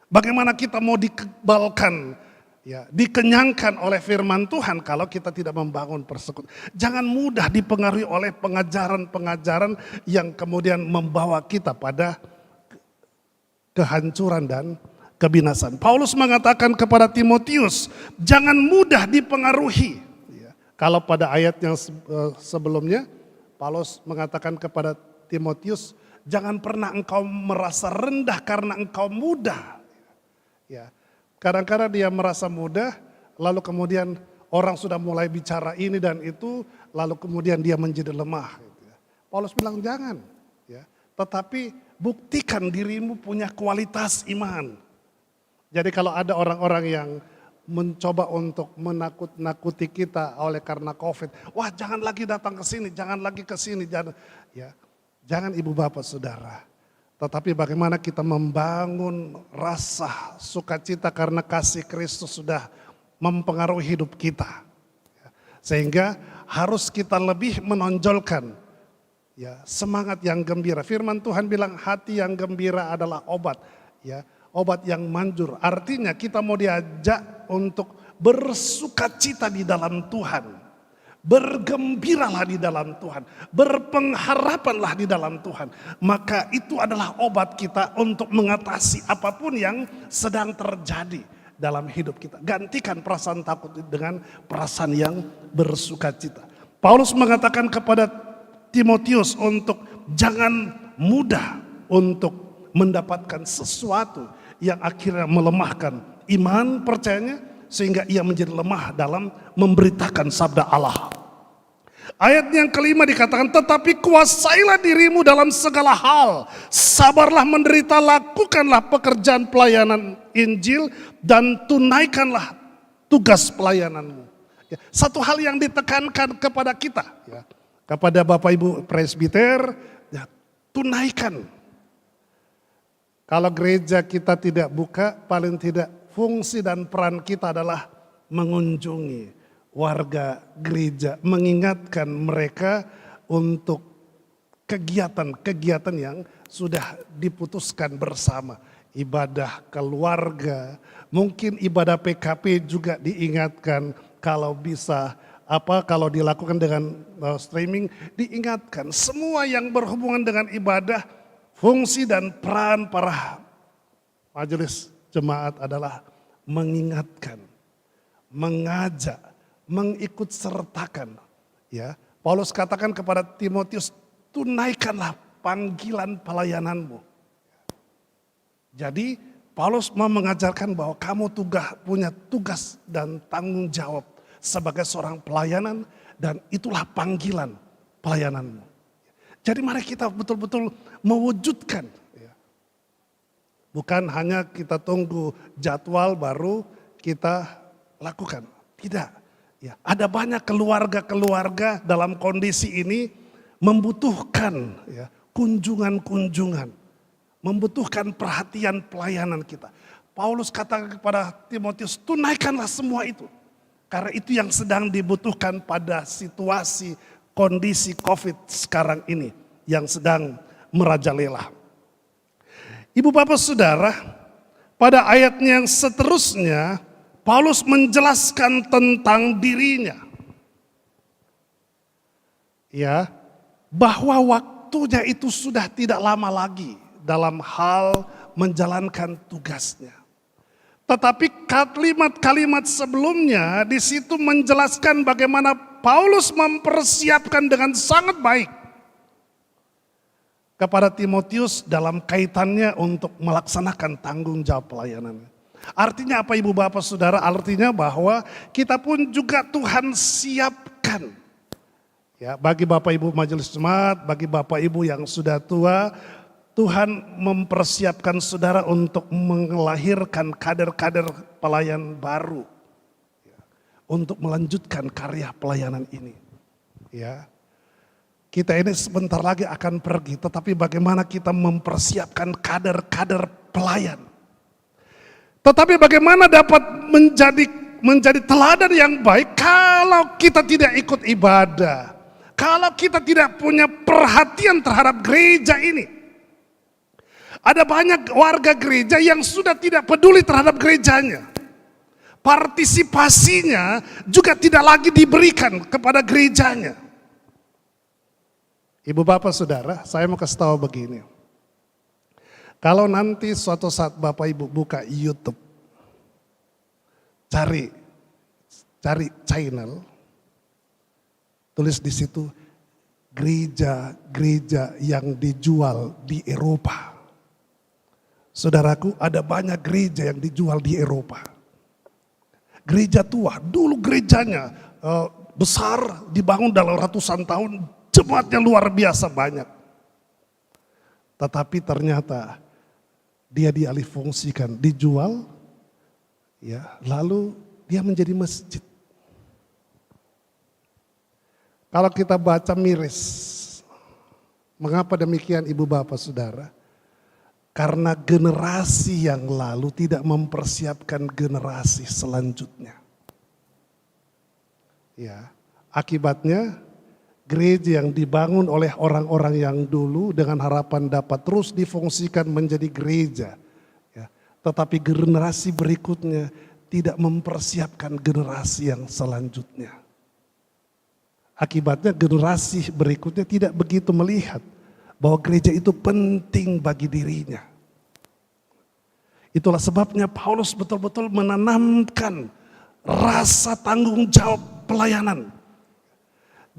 Bagaimana kita mau dikebalkan, ya, dikenyangkan oleh firman Tuhan kalau kita tidak membangun persekutuan. Jangan mudah dipengaruhi oleh pengajaran-pengajaran yang kemudian membawa kita pada kehancuran dan kebinasan. Paulus mengatakan kepada Timotius, jangan mudah dipengaruhi. Kalau pada ayat yang sebelumnya, Paulus mengatakan kepada Timotius, jangan pernah engkau merasa rendah karena engkau muda. Ya. Kadang-kadang dia merasa mudah, lalu kemudian orang sudah mulai bicara ini dan itu, lalu kemudian dia menjadi lemah. Paulus bilang jangan, ya. Tetapi buktikan dirimu punya kualitas iman. Jadi kalau ada orang-orang yang mencoba untuk menakut-nakuti kita oleh karena COVID, wah jangan lagi datang ke sini, jangan lagi ke sini, jangan, ya, jangan ibu bapak saudara. Tetapi bagaimana kita membangun rasa sukacita karena kasih Kristus sudah mempengaruhi hidup kita, sehingga harus kita lebih menonjolkan, ya, semangat yang gembira. Firman Tuhan bilang hati yang gembira adalah obat, ya. Obat yang manjur, artinya kita mau diajak untuk bersukacita di dalam Tuhan. Bergembiralah di dalam Tuhan, berpengharapanlah di dalam Tuhan. Maka itu adalah obat kita untuk mengatasi apapun yang sedang terjadi dalam hidup kita. Gantikan perasaan takut dengan perasaan yang bersukacita. Paulus mengatakan kepada Timotius untuk jangan mudah untuk mendapatkan sesuatu yang akhirnya melemahkan iman percayanya sehingga ia menjadi lemah dalam memberitakan sabda Allah. Ayat yang kelima dikatakan, tetapi kuasailah dirimu dalam segala hal, sabarlah menderita, lakukanlah pekerjaan pelayanan Injil dan tunaikanlah tugas pelayananmu. Ya, satu hal yang ditekankan kepada kita, ya, kepada Bapak Ibu presbiter, ya, tunaikan. Kalau gereja kita tidak buka, paling tidak fungsi dan peran kita adalah mengunjungi warga gereja, mengingatkan mereka untuk kegiatan-kegiatan yang sudah diputuskan bersama. Ibadah keluarga, mungkin ibadah PKP juga diingatkan kalau bisa, kalau dilakukan dengan streaming diingatkan. Semua yang berhubungan dengan ibadah, fungsi dan peran para majelis jemaat adalah mengingatkan, mengajak, mengikut sertakan. Ya, Paulus katakan kepada Timotius, tunaikanlah panggilan pelayananmu. Jadi Paulus mau mengajarkan bahwa kamu punya tugas dan tanggung jawab sebagai seorang pelayanan dan itulah panggilan pelayananmu. Jadi mari kita betul-betul mewujudkan. Bukan hanya kita tunggu jadwal baru kita lakukan. Tidak. Ya, ada banyak keluarga-keluarga dalam kondisi ini membutuhkan, ya, kunjungan-kunjungan. Membutuhkan perhatian pelayanan kita. Paulus katakan kepada Timotius, tunaikanlah semua itu. Karena itu yang sedang dibutuhkan pada situasi kondisi COVID sekarang ini yang sedang merajalela. Ibu bapak saudara, pada ayatnya yang seterusnya Paulus menjelaskan tentang dirinya. Ya, bahwa waktunya itu sudah tidak lama lagi dalam hal menjalankan tugasnya. Tetapi kalimat-kalimat sebelumnya di situ menjelaskan bagaimana Paulus mempersiapkan dengan sangat baik kepada Timotius dalam kaitannya untuk melaksanakan tanggung jawab pelayanan. Artinya apa ibu bapak saudara? Artinya bahwa kita pun juga Tuhan siapkan. Ya, bagi bapak ibu majelis jemaat, bagi bapak ibu yang sudah tua, Tuhan mempersiapkan saudara untuk melahirkan kader-kader pelayan baru. Untuk melanjutkan karya pelayanan ini. Ya, kita ini sebentar lagi akan pergi, tetapi bagaimana kita mempersiapkan kader-kader pelayan. Tetapi bagaimana dapat menjadi teladan yang baik kalau kita tidak ikut ibadah. Kalau kita tidak punya perhatian terhadap gereja ini. Ada banyak warga gereja yang sudah tidak peduli terhadap gerejanya. Partisipasinya juga tidak lagi diberikan kepada gerejanya. Ibu bapak saudara, saya mau kasih tahu begini. Kalau nanti suatu saat bapak ibu buka YouTube, cari channel, tulis di situ gereja-gereja yang dijual di Eropa. Saudaraku, ada banyak gereja yang dijual di Eropa. Gereja tua, dulu gerejanya besar, dibangun dalam ratusan tahun, jemaatnya luar biasa banyak. Tetapi ternyata dia dialihfungsikan, dijual, ya, lalu dia menjadi masjid. Kalau kita baca miris, mengapa demikian ibu bapak saudara? Karena generasi yang lalu tidak mempersiapkan generasi selanjutnya. Ya, akibatnya gereja yang dibangun oleh orang-orang yang dulu dengan harapan dapat terus difungsikan menjadi gereja. Ya, tetapi generasi berikutnya tidak mempersiapkan generasi yang selanjutnya. Akibatnya generasi berikutnya tidak begitu melihat bahwa gereja itu penting bagi dirinya. Itulah sebabnya Paulus betul-betul menanamkan rasa tanggung jawab pelayanan.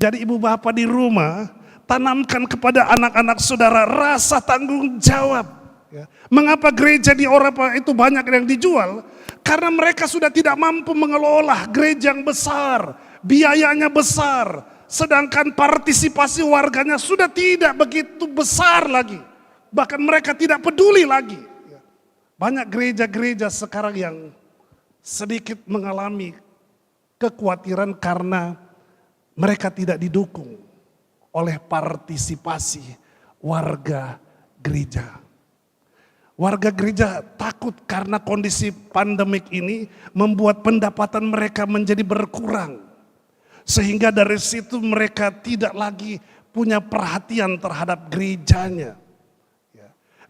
Jadi ibu bapak di rumah, tanamkan kepada anak-anak saudara rasa tanggung jawab. Ya. Mengapa gereja di Eropa itu banyak yang dijual? Karena mereka sudah tidak mampu mengelola gereja yang besar, biayanya besar. Sedangkan partisipasi warganya sudah tidak begitu besar lagi. Bahkan mereka tidak peduli lagi. Banyak gereja-gereja sekarang yang sedikit mengalami kekhawatiran karena mereka tidak didukung oleh partisipasi warga gereja. Warga gereja takut karena kondisi pandemik ini membuat pendapatan mereka menjadi berkurang. Sehingga dari situ mereka tidak lagi punya perhatian terhadap gerejanya.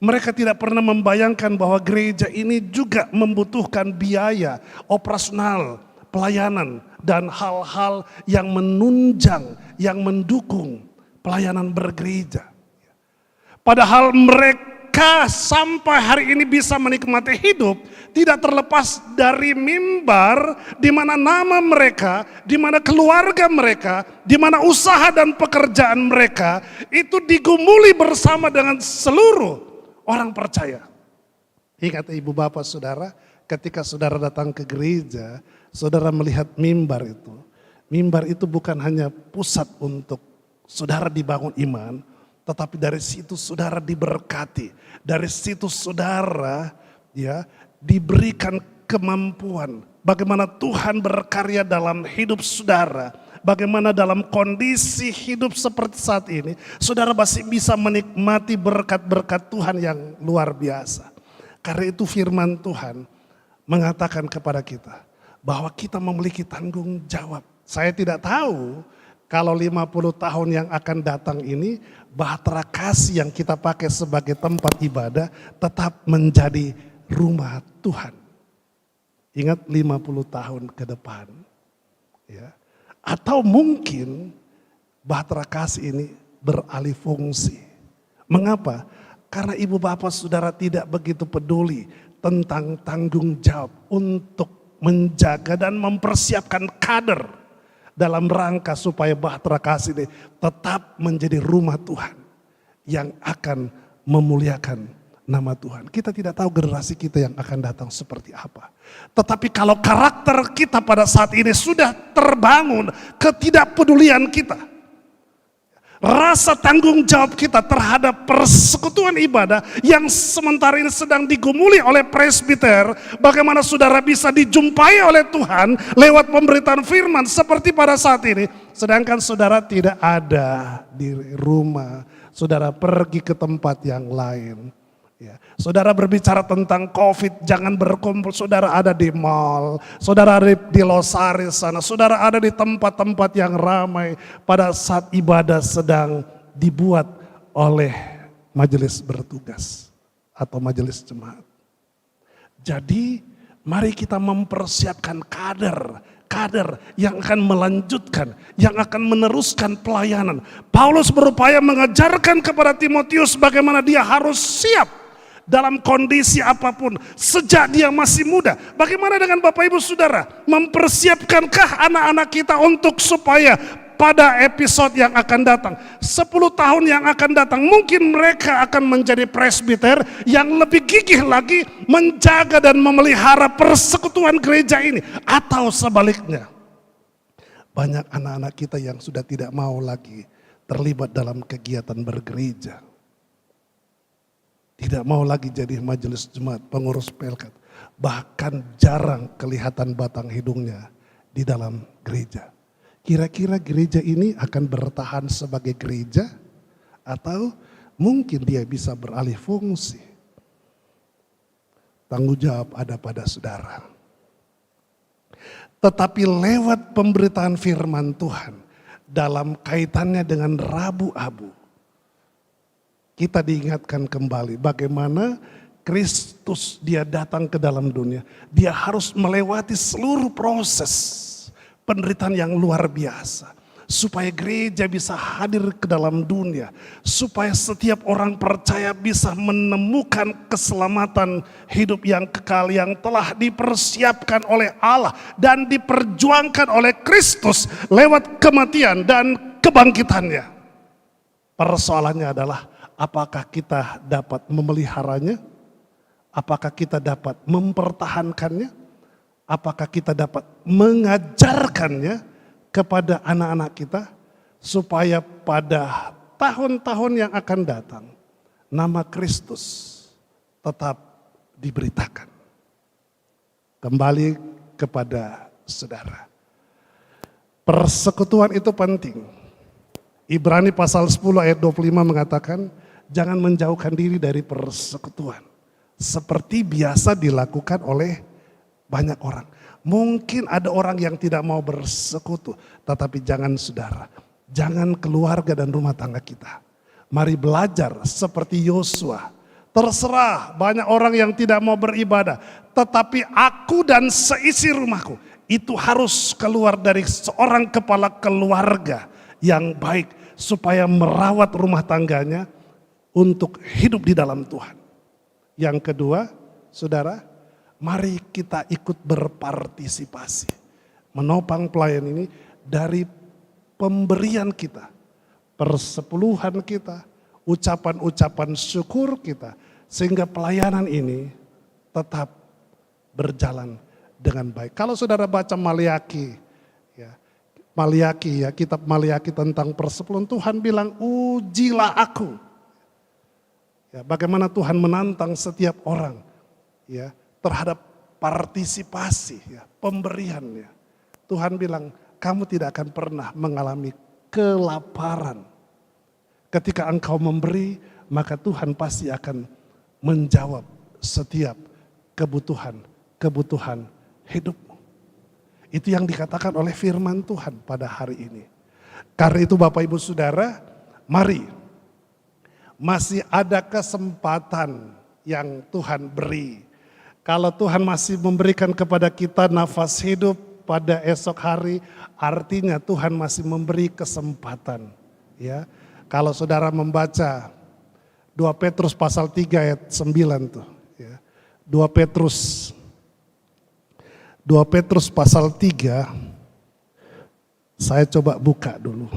Mereka tidak pernah membayangkan bahwa gereja ini juga membutuhkan biaya operasional, pelayanan, dan hal-hal yang menunjang, yang mendukung pelayanan bergereja. Padahal mereka sampai hari ini bisa menikmati hidup tidak terlepas dari mimbar di mana nama mereka, di mana keluarga mereka, di mana usaha dan pekerjaan mereka itu digumuli bersama dengan seluruh orang percaya. Ingat ibu bapak saudara, ketika saudara datang ke gereja, saudara melihat mimbar itu. Mimbar itu bukan hanya pusat untuk saudara dibangun iman, tetapi dari situ saudara diberkati. Dari situ saudara ya diberikan kemampuan bagaimana Tuhan berkarya dalam hidup saudara. Bagaimana dalam kondisi hidup seperti saat ini, saudara masih bisa menikmati berkat-berkat Tuhan yang luar biasa. Karena itu firman Tuhan mengatakan kepada kita bahwa kita memiliki tanggung jawab. Saya tidak tahu kalau 50 tahun yang akan datang ini, Bahtera Kasih yang kita pakai sebagai tempat ibadah tetap menjadi rumah Tuhan. Ingat 50 tahun ke depan. Ya. Atau mungkin Bahtera Kasih ini beralih fungsi. Mengapa? Karena ibu bapak saudara tidak begitu peduli tentang tanggung jawab untuk menjaga dan mempersiapkan kader dalam rangka supaya Bahtera Kasih ini tetap menjadi rumah Tuhan yang akan memuliakan nama Tuhan. Kita tidak tahu generasi kita yang akan datang seperti apa. Tetapi kalau karakter kita pada saat ini sudah terbangun, ketidakpedulian kita, rasa tanggung jawab kita terhadap persekutuan ibadah yang sementara ini sedang digumuli oleh presbiter, bagaimana saudara bisa dijumpai oleh Tuhan lewat pemberitaan firman seperti pada saat ini, sedangkan saudara tidak ada di rumah, saudara pergi ke tempat yang lain. Ya. Saudara berbicara tentang COVID, jangan berkumpul, saudara ada di mall, saudara ada di Losari sana, saudara ada di tempat-tempat yang ramai pada saat ibadah sedang dibuat oleh majelis bertugas atau majelis jemaat. Jadi mari kita mempersiapkan kader yang akan melanjutkan, yang akan meneruskan pelayanan. Paulus berupaya mengajarkan kepada Timotius bagaimana dia harus siap dalam kondisi apapun sejak dia masih muda. Bagaimana dengan Bapak Ibu Saudara? Mempersiapkankah anak-anak kita untuk supaya pada episode yang akan datang, 10 tahun yang akan datang, mungkin mereka akan menjadi presbiter yang lebih gigih lagi menjaga dan memelihara persekutuan gereja ini. Atau sebaliknya, banyak anak-anak kita yang sudah tidak mau lagi terlibat dalam kegiatan bergereja. Tidak mau lagi jadi majelis jemaat, pengurus PLK. Bahkan jarang kelihatan batang hidungnya di dalam gereja. Kira-kira gereja ini akan bertahan sebagai gereja atau mungkin dia bisa beralih fungsi? Tanggung jawab ada pada saudara. Tetapi lewat pemberitaan firman Tuhan dalam kaitannya dengan Rabu-Abu, kita diingatkan kembali bagaimana Kristus dia datang ke dalam dunia. Dia harus melewati seluruh proses penderitaan yang luar biasa. Supaya gereja bisa hadir ke dalam dunia. Supaya setiap orang percaya bisa menemukan keselamatan hidup yang kekal yang telah dipersiapkan oleh Allah. Dan diperjuangkan oleh Kristus lewat kematian dan kebangkitannya. Persoalannya adalah apakah kita dapat memeliharanya? Apakah kita dapat mempertahankannya? Apakah kita dapat mengajarkannya kepada anak-anak kita supaya pada tahun-tahun yang akan datang nama Kristus tetap diberitakan. Kembali kepada saudara. Persekutuan itu penting. Ibrani pasal 10 ayat 25 mengatakan jangan menjauhkan diri dari persekutuan. Seperti biasa dilakukan oleh banyak orang. Mungkin ada orang yang tidak mau bersekutu. Tetapi jangan saudara. Jangan keluarga dan rumah tangga kita. Mari belajar seperti Yosua. Terserah banyak orang yang tidak mau beribadah. Tetapi aku dan seisi rumahku. Itu harus keluar dari seorang kepala keluarga yang baik. Supaya merawat rumah tangganya untuk hidup di dalam Tuhan. Yang kedua, saudara, mari kita ikut berpartisipasi. Menopang pelayan ini dari pemberian kita, persepuluhan kita, ucapan-ucapan syukur kita. Sehingga pelayanan ini tetap berjalan dengan baik. Kalau saudara baca Maliaki, kitab Maliaki tentang persepuluhan, Tuhan bilang ujilah aku. Ya, bagaimana Tuhan menantang setiap orang ya terhadap partisipasi, ya, pemberiannya. Tuhan bilang, kamu tidak akan pernah mengalami kelaparan. Ketika engkau memberi, maka Tuhan pasti akan menjawab setiap kebutuhan hidupmu. Itu yang dikatakan oleh firman Tuhan pada hari ini. Karena itu Bapak Ibu Saudara, mari masih ada kesempatan yang Tuhan beri. Kalau Tuhan masih memberikan kepada kita nafas hidup pada esok hari, artinya Tuhan masih memberi kesempatan. Ya, kalau saudara membaca 2 Petrus pasal 3 ayat 9 tuh. Ya, 2 Petrus pasal 3, saya coba buka dulu.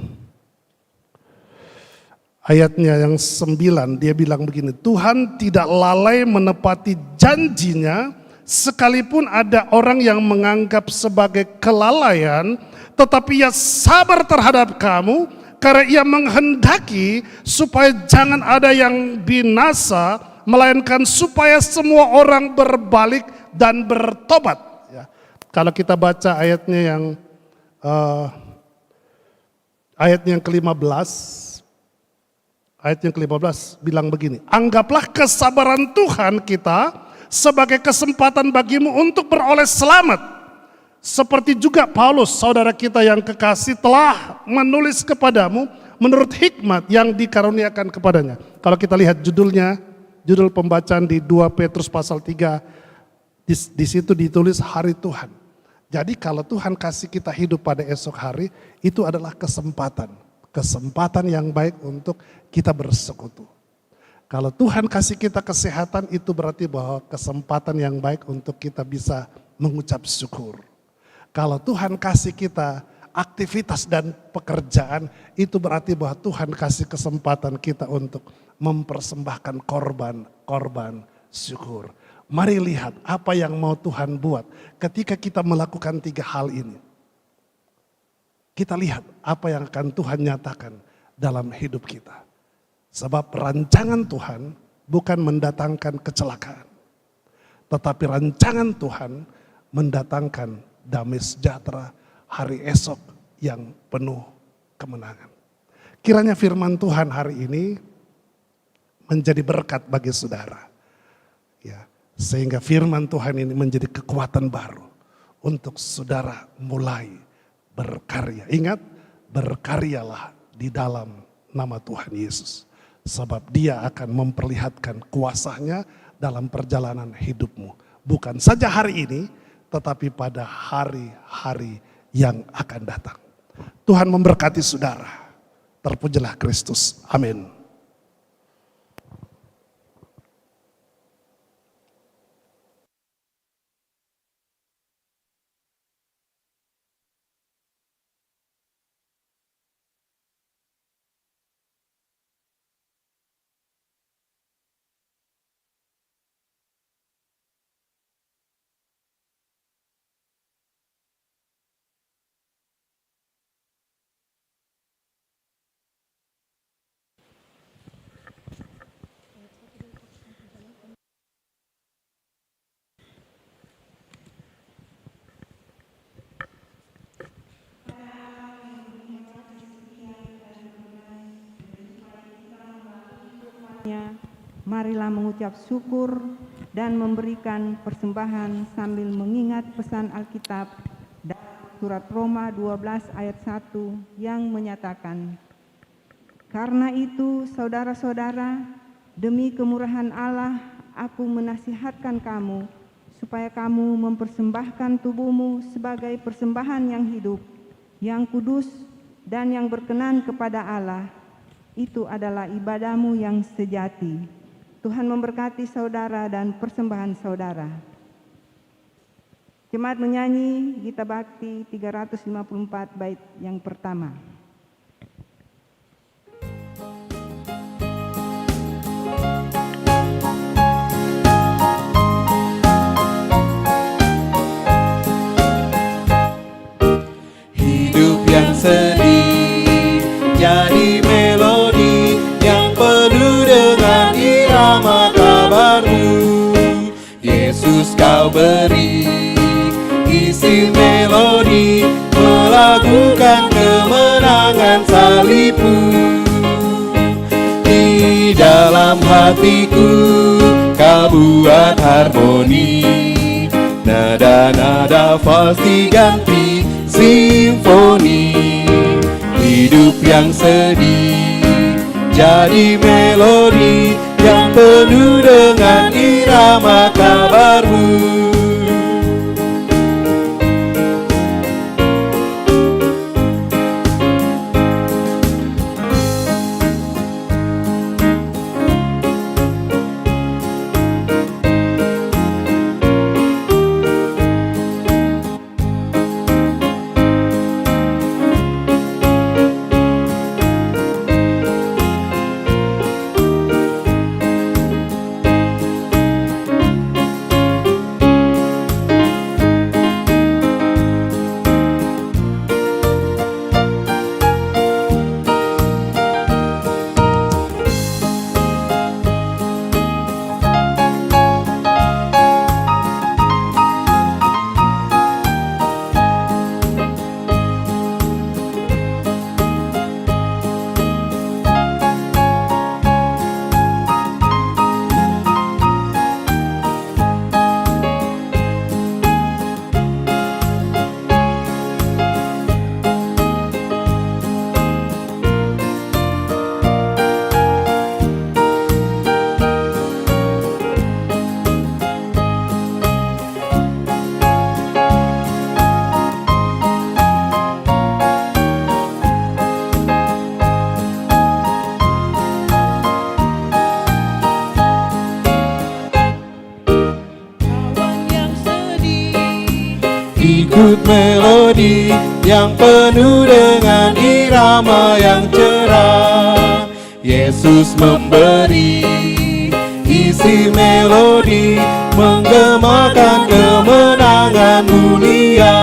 Ayatnya yang 9 dia bilang begini, Tuhan tidak lalai menepati janjinya sekalipun ada orang yang menganggap sebagai kelalaian, tetapi ia sabar terhadap kamu karena ia menghendaki supaya jangan ada yang binasa, melainkan supaya semua orang berbalik dan bertobat. Ya. Kalau kita baca ayatnya yang ke-15, ayat yang ke-15 bilang begini, anggaplah kesabaran Tuhan kita sebagai kesempatan bagimu untuk beroleh selamat. Seperti juga Paulus, saudara kita yang kekasih, telah menulis kepadamu menurut hikmat yang dikaruniakan kepadanya. Kalau kita lihat judul pembacaan di 2 Petrus pasal 3, di situ ditulis hari Tuhan. Jadi kalau Tuhan kasih kita hidup pada esok hari, itu adalah kesempatan yang baik untuk kita bersekutu. Kalau Tuhan kasih kita kesehatan, itu berarti bahwa kesempatan yang baik untuk kita bisa mengucap syukur. Kalau Tuhan kasih kita aktivitas dan pekerjaan, itu berarti bahwa Tuhan kasih kesempatan kita untuk mempersembahkan korban syukur. Mari lihat apa yang mau Tuhan buat ketika kita melakukan 3 hal ini. Kita lihat apa yang akan Tuhan nyatakan dalam hidup kita. Sebab rancangan Tuhan bukan mendatangkan kecelakaan, tetapi rancangan Tuhan mendatangkan damai sejahtera hari esok yang penuh kemenangan. Kiranya firman Tuhan hari ini menjadi berkat bagi saudara. Ya, sehingga firman Tuhan ini menjadi kekuatan baru untuk saudara mulai berkarya. Ingat, berkaryalah di dalam nama Tuhan Yesus. Sebab dia akan memperlihatkan kuasanya dalam perjalanan hidupmu. Bukan saja hari ini, tetapi pada hari-hari yang akan datang. Tuhan memberkati saudara. Terpujilah Kristus. Amin. Marilah mengucap syukur dan memberikan persembahan sambil mengingat pesan Alkitab dalam surat Roma 12 ayat 1 yang menyatakan, "Karena itu saudara-saudara, demi kemurahan Allah aku menasihatkan kamu supaya kamu mempersembahkan tubuhmu sebagai persembahan yang hidup, yang kudus dan yang berkenan kepada Allah. Itu adalah ibadahmu yang sejati." Tuhan memberkati saudara dan persembahan saudara. Jemaat menyanyi Gita Bakti 354 bait yang pertama. Hidup yang sedih jadi melodi yang penuh dengan irama kabar-Mu. Yesus kau beri isi melodi melakukan kemenangan salib-Mu. Di dalam hatiku kau buat harmoni, nada-nada fals diganti simfoni. Hidup yang sedih jadi melodi yang penuh dengan irama kabar-Mu. Ikut melodi yang penuh dengan irama yang cerah. Yesus memberi isi melodi menggemakan kemenangan mulia.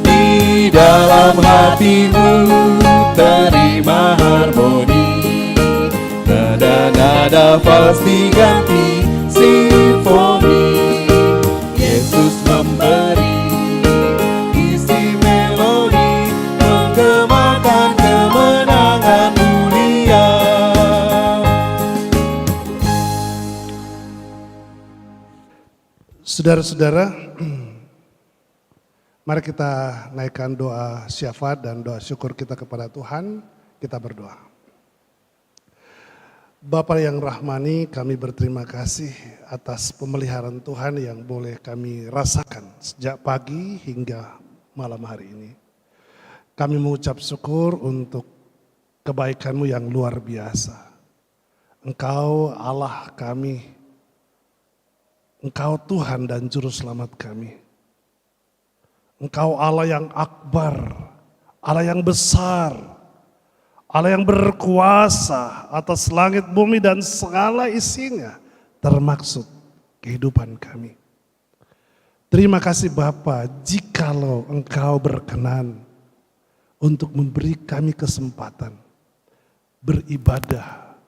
Di dalam hatimu terima pasti ganti simfoni. Yesus memberi isi melodi, menggemakan kemenangan mulia. Saudara-saudara, mari kita naikkan doa syafaat dan doa syukur kita kepada Tuhan. Kita berdoa. Bapa yang rahmani, kami berterima kasih atas pemeliharaan Tuhan yang boleh kami rasakan sejak pagi hingga malam hari ini. Kami mengucap syukur untuk kebaikan-Mu yang luar biasa. Engkau Allah kami, Engkau Tuhan dan Juru Selamat kami. Engkau Allah yang akbar, Allah yang besar, Allah yang berkuasa atas langit, bumi, dan segala isinya, termaksud kehidupan kami. Terima kasih Bapa, jikalau Engkau berkenan untuk memberi kami kesempatan beribadah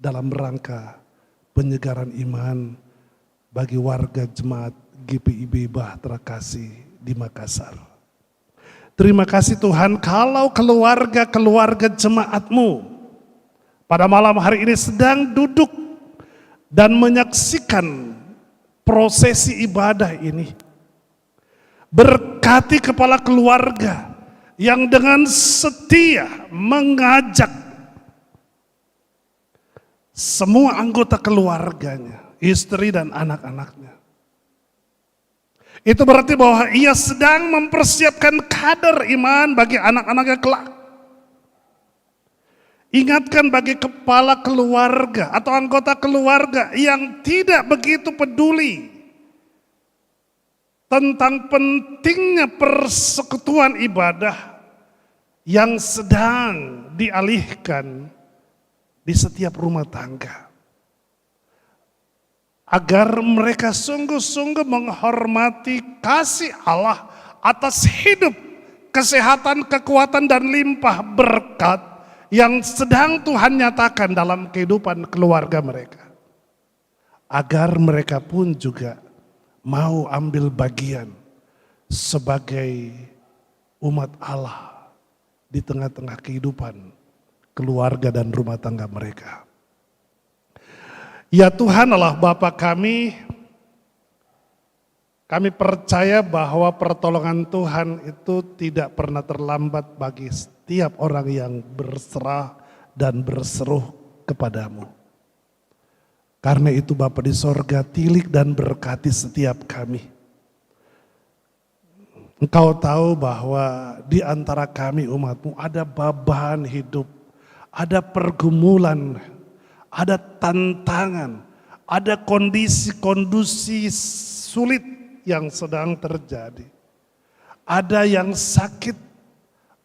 dalam rangka penyegaran iman bagi warga jemaat GPIB Bahtera Kasih di Makassar. Terima kasih Tuhan, kalau keluarga-keluarga jemaat-Mu pada malam hari ini sedang duduk dan menyaksikan prosesi ibadah ini. Berkati kepala keluarga yang dengan setia mengajak semua anggota keluarganya, istri dan anak-anaknya. Itu berarti bahwa ia sedang mempersiapkan kader iman bagi anak-anaknya kelak. Ingatkan bagi kepala keluarga atau anggota keluarga yang tidak begitu peduli tentang pentingnya persekutuan ibadah yang sedang dialihkan di setiap rumah tangga. Agar mereka sungguh-sungguh menghormati kasih Allah atas hidup, kesehatan, kekuatan, dan limpah berkat yang sedang Tuhan nyatakan dalam kehidupan keluarga mereka. Agar mereka pun juga mau ambil bagian sebagai umat Allah di tengah-tengah kehidupan keluarga dan rumah tangga mereka. Ya Tuhan Allah Bapa kami percaya bahwa pertolongan Tuhan itu tidak pernah terlambat bagi setiap orang yang berserah dan berseru kepadamu. Karena itu Bapa di sorga, tilik dan berkati setiap kami. Engkau tahu bahwa di antara kami umat-Mu ada beban hidup, ada pergumulan, ada tantangan, ada kondisi-kondisi sulit yang sedang terjadi. Ada yang sakit,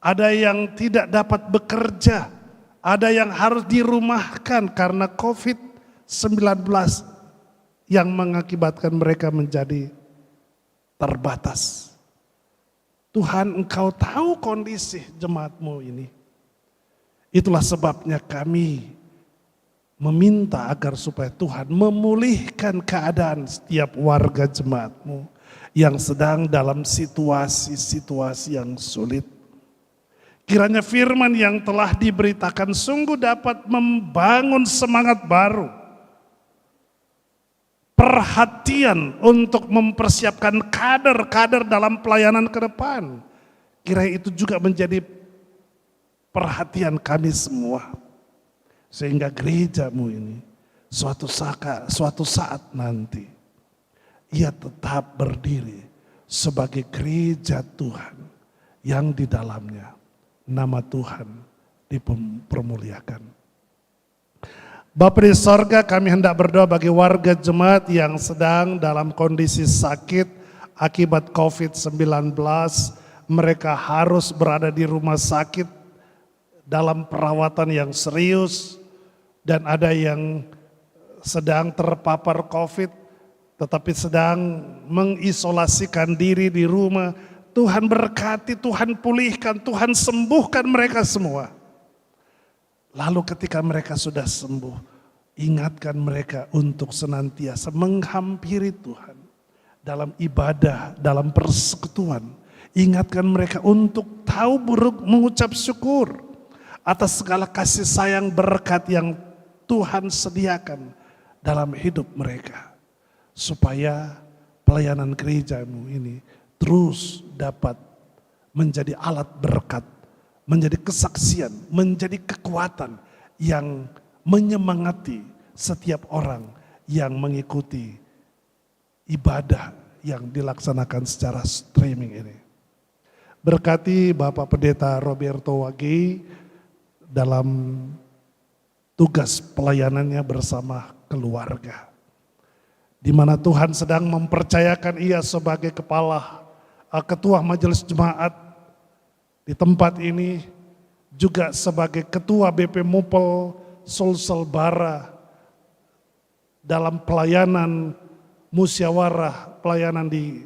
ada yang tidak dapat bekerja, ada yang harus dirumahkan karena COVID-19 yang mengakibatkan mereka menjadi terbatas. Tuhan, Engkau tahu kondisi jemaat-Mu ini. Itulah sebabnya kami meminta agar supaya Tuhan memulihkan keadaan setiap warga jemaat-Mu yang sedang dalam situasi-situasi yang sulit. Kiranya firman yang telah diberitakan sungguh dapat membangun semangat baru, perhatian untuk mempersiapkan kader-kader dalam pelayanan ke depan. Kiranya itu juga menjadi perhatian kami semua. Sehingga gereja-Mu ini suatu saat nanti ia tetap berdiri sebagai gereja Tuhan yang di dalamnya nama Tuhan dipermuliakan. Bapa di sorga, kami hendak berdoa bagi warga jemaat yang sedang dalam kondisi sakit akibat COVID-19. Mereka harus berada di rumah sakit dalam perawatan yang serius. Dan ada yang sedang terpapar COVID tetapi sedang mengisolasikan diri di rumah. Tuhan berkati, Tuhan pulihkan, Tuhan sembuhkan mereka semua. Lalu ketika mereka sudah sembuh, Ingatkan mereka untuk senantiasa menghampiri Tuhan dalam ibadah, dalam persekutuan. Ingatkan mereka untuk tahu mengucap syukur atas segala kasih sayang berkat yang Tuhan sediakan dalam hidup mereka. Supaya pelayanan gerejamu ini terus dapat menjadi alat berkat, menjadi kesaksian, menjadi kekuatan yang menyemangati setiap orang yang mengikuti ibadah yang dilaksanakan secara streaming ini. Berkati Bapak Pendeta Roberto Wage dalam tugas pelayanannya bersama keluarga, di mana Tuhan sedang mempercayakan ia sebagai kepala ketua majelis jemaat di tempat ini, juga sebagai ketua BP Mupel Sulsel Bara dalam pelayanan musyawarah pelayanan di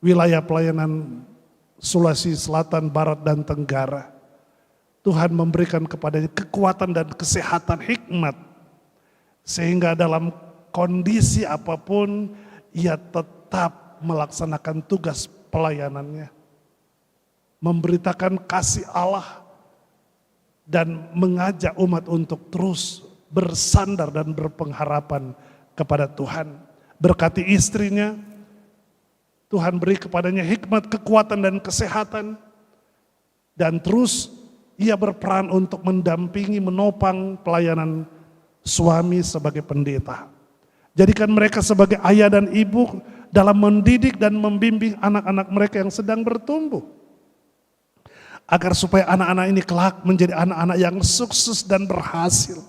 wilayah pelayanan Sulawesi Selatan, Barat dan Tenggara. Tuhan memberikan kepadanya kekuatan dan kesehatan, hikmat, sehingga dalam kondisi apapun ia tetap melaksanakan tugas pelayanannya, memberitakan kasih Allah dan mengajak umat untuk terus bersandar dan berpengharapan kepada Tuhan. Berkati istrinya, Tuhan beri kepadanya hikmat, kekuatan dan kesehatan, dan terus ia berperan untuk mendampingi, menopang pelayanan suami sebagai pendeta. Jadikan mereka sebagai ayah dan ibu dalam mendidik dan membimbing anak-anak mereka yang sedang bertumbuh. Agar supaya anak-anak ini kelak menjadi anak-anak yang sukses dan berhasil.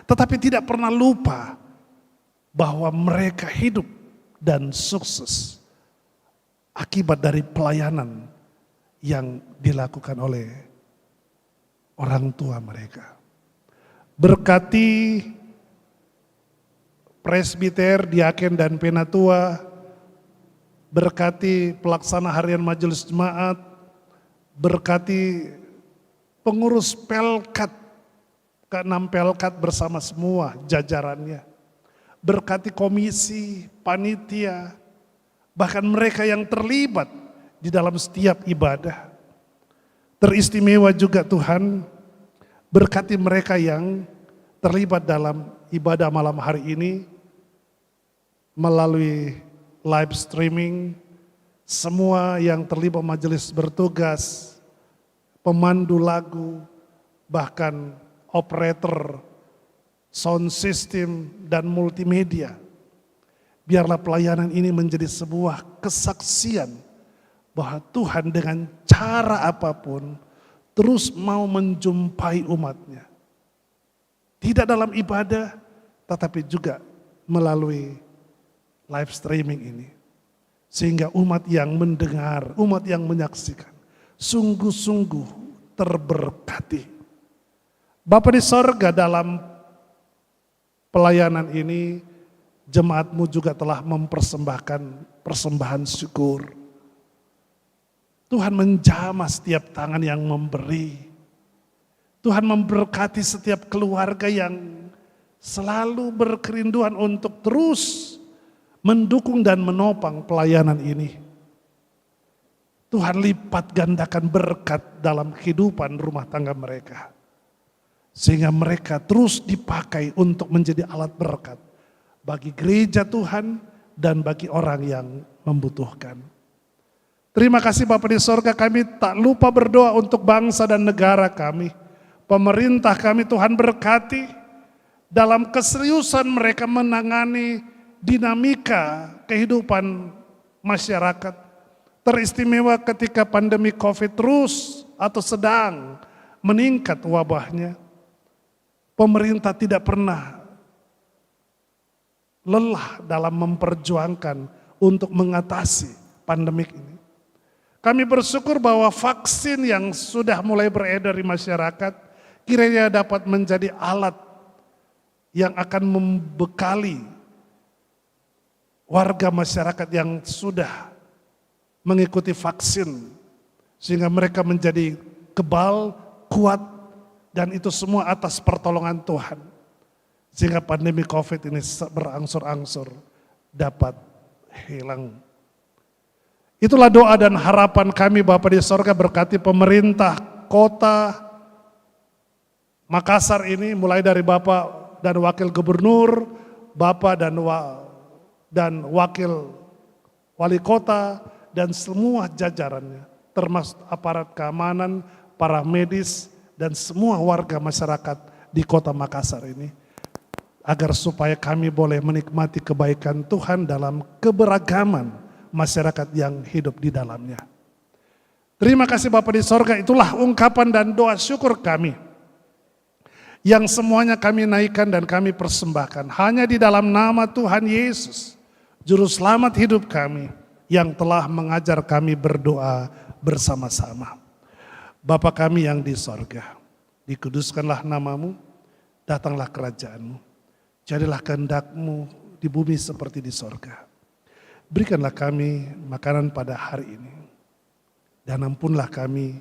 Tetapi tidak pernah lupa bahwa mereka hidup dan sukses akibat dari pelayanan yang dilakukan oleh orang tua mereka. Berkati presbiter, diaken dan penatua, berkati pelaksana harian majelis jemaat, berkati pengurus pelkat, ke-6 pelkat bersama semua jajarannya, berkati komisi, panitia, bahkan mereka yang terlibat di dalam setiap ibadah. Teristimewa juga Tuhan, berkati mereka yang terlibat dalam ibadah malam hari ini melalui live streaming, semua yang terlibat majelis bertugas, pemandu lagu, bahkan operator sound system dan multimedia. Biarlah pelayanan ini menjadi sebuah kesaksian bahwa Tuhan dengan cara apapun terus mau menjumpai umatnya. Tidak dalam ibadah, tetapi juga melalui live streaming ini. Sehingga umat yang mendengar, umat yang menyaksikan, sungguh-sungguh terberkati. Bapa di sorga, dalam pelayanan ini, jemaatmu juga telah mempersembahkan persembahan syukur. Tuhan menjamah setiap tangan yang memberi. Tuhan memberkati setiap keluarga yang selalu berkerinduan untuk terus mendukung dan menopang pelayanan ini. Tuhan lipat gandakan berkat dalam kehidupan rumah tangga mereka. Sehingga mereka terus dipakai untuk menjadi alat berkat bagi gereja Tuhan dan bagi orang yang membutuhkan. Terima kasih Bapa di sorga, kami tak lupa berdoa untuk bangsa dan negara kami. Pemerintah kami Tuhan berkati dalam keseriusan mereka menangani dinamika kehidupan masyarakat. Teristimewa ketika pandemi COVID terus atau sedang meningkat wabahnya. Pemerintah tidak pernah lelah dalam memperjuangkan untuk mengatasi pandemik ini. Kami bersyukur bahwa vaksin yang sudah mulai beredar di masyarakat kiranya dapat menjadi alat yang akan membekali warga masyarakat yang sudah mengikuti vaksin, sehingga mereka menjadi kebal, kuat, dan itu semua atas pertolongan Tuhan. sehingga pandemi COVID ini berangsur-angsur dapat hilang. Itulah doa dan harapan kami Bapa di sorga, berkati pemerintah kota Makassar ini, mulai dari Bapak dan Wakil Gubernur, Bapak dan Wakil Wali Kota, dan semua jajarannya, termasuk aparat keamanan, para medis, dan semua warga masyarakat di kota Makassar ini, agar supaya kami boleh menikmati kebaikan Tuhan dalam keberagaman masyarakat yang hidup di dalamnya. Terima kasih Bapa di sorga, itulah ungkapan dan doa syukur kami, yang semuanya kami naikkan dan kami persembahkan hanya di dalam nama Tuhan Yesus, Juru Selamat hidup kami, yang telah mengajar kami berdoa bersama-sama. Bapa kami yang di sorga, dikuduskanlah namamu, datanglah kerajaanmu, jadilah kehendak-mu di bumi seperti di sorga. Berikanlah kami makanan pada hari ini, dan ampunlah kami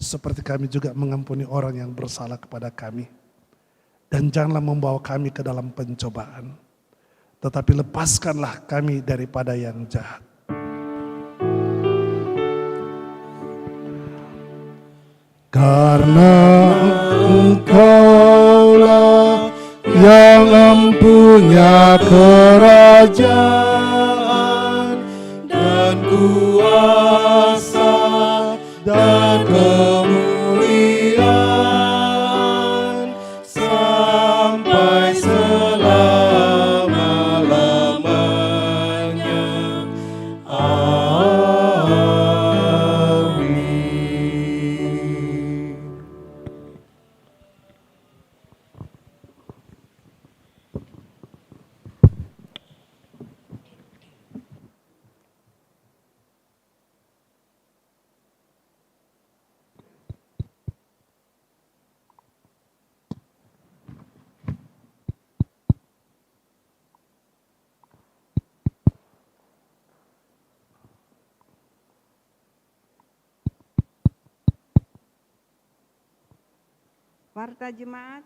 seperti kami juga mengampuni orang yang bersalah kepada kami. Dan janganlah membawa kami ke dalam pencobaan, tetapi lepaskanlah kami daripada yang jahat. Karena Engkaulah yang mempunyai kerajaan dan kuasa dan kemuliaan sampai selama-lamanya. Amin. Warta Jemaat,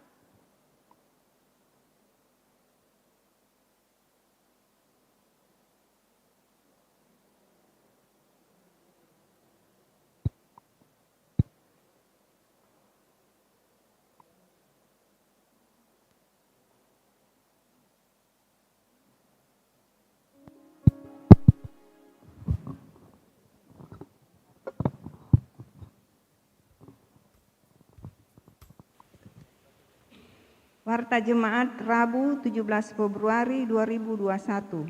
Warta Jemaat Rabu 17 Februari 2021.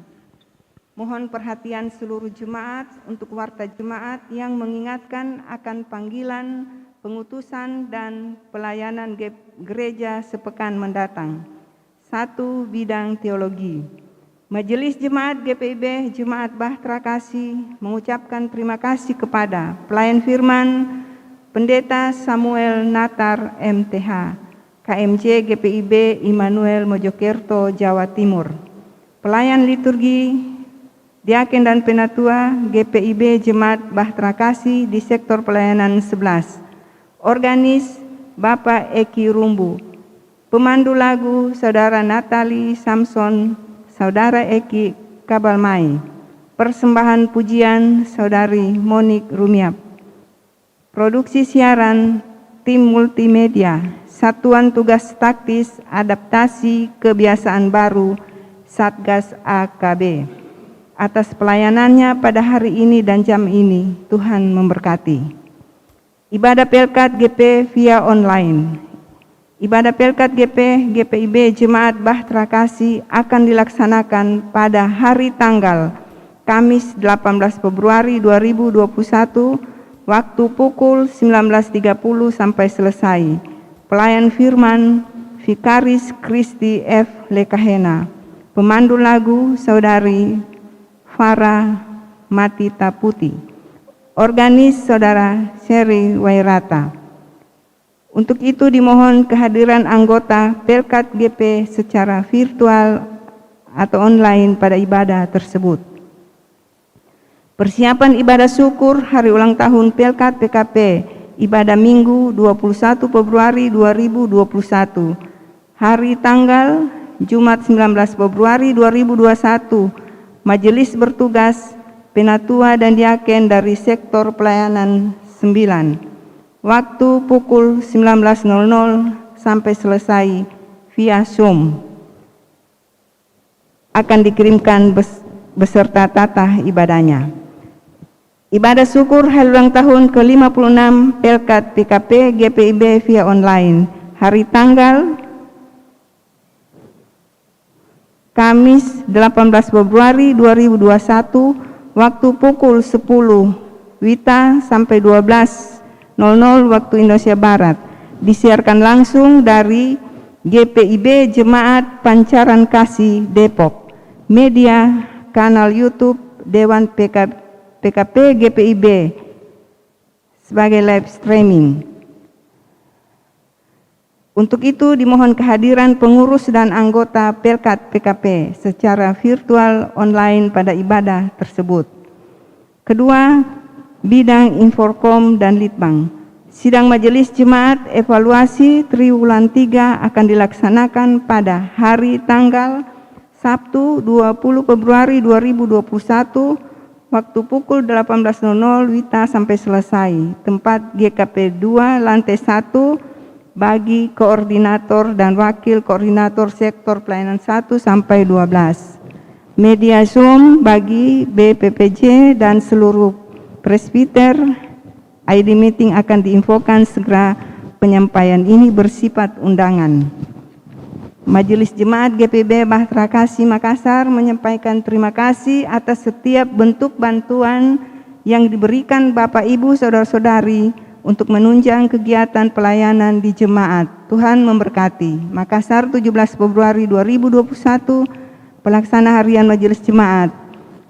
Mohon perhatian seluruh jemaat untuk warta jemaat yang mengingatkan akan panggilan, pengutusan, dan pelayanan gereja sepekan mendatang. 1. Bidang teologi. Majelis Jemaat GPIB Jemaat Bahtera Kasih mengucapkan terima kasih kepada pelayan firman Pendeta Samuel Natar MTH, KMJ GPIB Immanuel Mojokerto, Jawa Timur. Pelayan liturgi, diaken dan penatua GPIB Jemaat Bahtera Kasih di sektor pelayanan 11. Organis Bapak Eki Rumbu. Pemandu lagu Saudara Natali Samson, Saudara Eki Kabalmai. Persembahan pujian Saudari Monik Rumiap. Produksi siaran tim multimedia, Satuan Tugas Taktis Adaptasi Kebiasaan Baru Satgas AKB. Atas pelayanannya pada hari ini dan jam ini, Tuhan memberkati. Ibadah Pelkat GP via online. Ibadah Pelkat GPIB Jemaat Bahtera Kasih akan dilaksanakan pada hari tanggal Kamis 18 Februari 2021, waktu pukul 19.30 sampai selesai. Pelayan firman Vikaris Kristi F. Lekahena. Pemandu lagu Saudari Farah Matita Putih. Organis Saudara Seri Wairata. Untuk itu dimohon kehadiran anggota Pelkat GP secara virtual atau online pada ibadah tersebut. Persiapan ibadah syukur hari ulang tahun Pelkat PKP, ibadah Minggu 21 Februari 2021. Hari tanggal Jumat 19 Februari 2021, Majelis bertugas Penatua dan Diaken dari sektor pelayanan 9. Waktu pukul 19.00 sampai selesai via Zoom. Akan dikirimkan beserta tata ibadahnya. Ibadah syukur hari ulang tahun ke-56 Pelkat PKP GPIB via online. Hari tanggal Kamis 18 Februari 2021, waktu pukul 10 WITA sampai 12.00 waktu Indonesia Barat. Disiarkan langsung dari GPIB Jemaat Pancaran Kasih Depok. Media kanal YouTube Dewan PKP GPIB sebagai live streaming. Untuk itu dimohon kehadiran pengurus dan anggota Pelkat PKP secara virtual online pada ibadah tersebut. Kedua, bidang Inforkom dan Litbang. Sidang Majelis Jemaat Evaluasi Triwulan 3 akan dilaksanakan pada hari tanggal Sabtu 20 Februari 2021, waktu pukul 18.00 WITA sampai selesai. Tempat GKP 2 lantai 1 bagi koordinator dan wakil koordinator sektor pelayanan 1 sampai 12. Media Zoom bagi BPPJ dan seluruh presbiter. ID meeting akan diinfokan segera. Penyampaian ini bersifat undangan. Majelis Jemaat GPIB Bahtera Kasih Makassar menyampaikan terima kasih atas setiap bentuk bantuan yang diberikan Bapak Ibu Saudara-saudari untuk menunjang kegiatan pelayanan di jemaat. Tuhan memberkati. Makassar 17 Februari 2021, Pelaksana Harian Majelis Jemaat,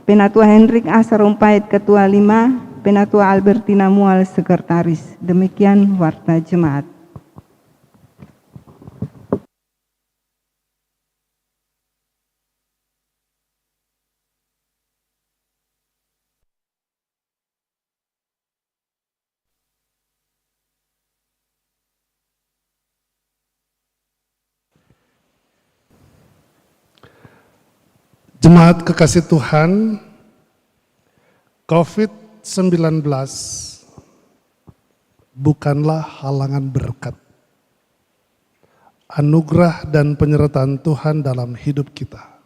Penatua Hendrik A. Sarumpait Ketua 5, Penatua Albertina Mual Sekretaris. Demikian Warta Jemaat. Jemaat kekasih Tuhan, COVID-19 bukanlah halangan berkat, anugerah dan penyertaan Tuhan dalam hidup kita.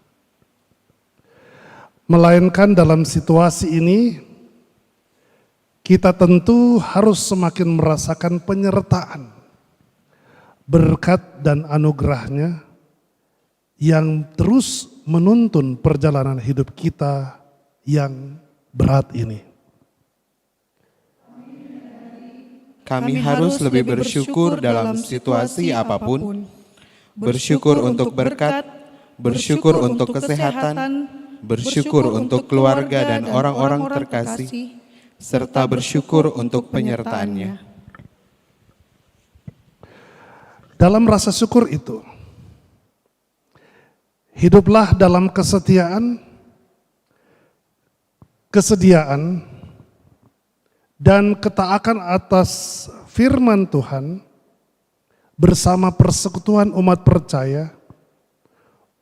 Melainkan dalam situasi ini, kita tentu harus semakin merasakan penyertaan, berkat dan anugerahnya yang terus menuntun perjalanan hidup kita yang berat ini. Kami harus lebih bersyukur dalam situasi apapun, bersyukur untuk berkat, bersyukur untuk kesehatan, bersyukur untuk keluarga dan orang-orang terkasih, serta bersyukur untuk penyertaannya. Dalam rasa syukur itu, hiduplah dalam kesetiaan, kesediaan, dan ketaatan atas firman Tuhan bersama persekutuan umat percaya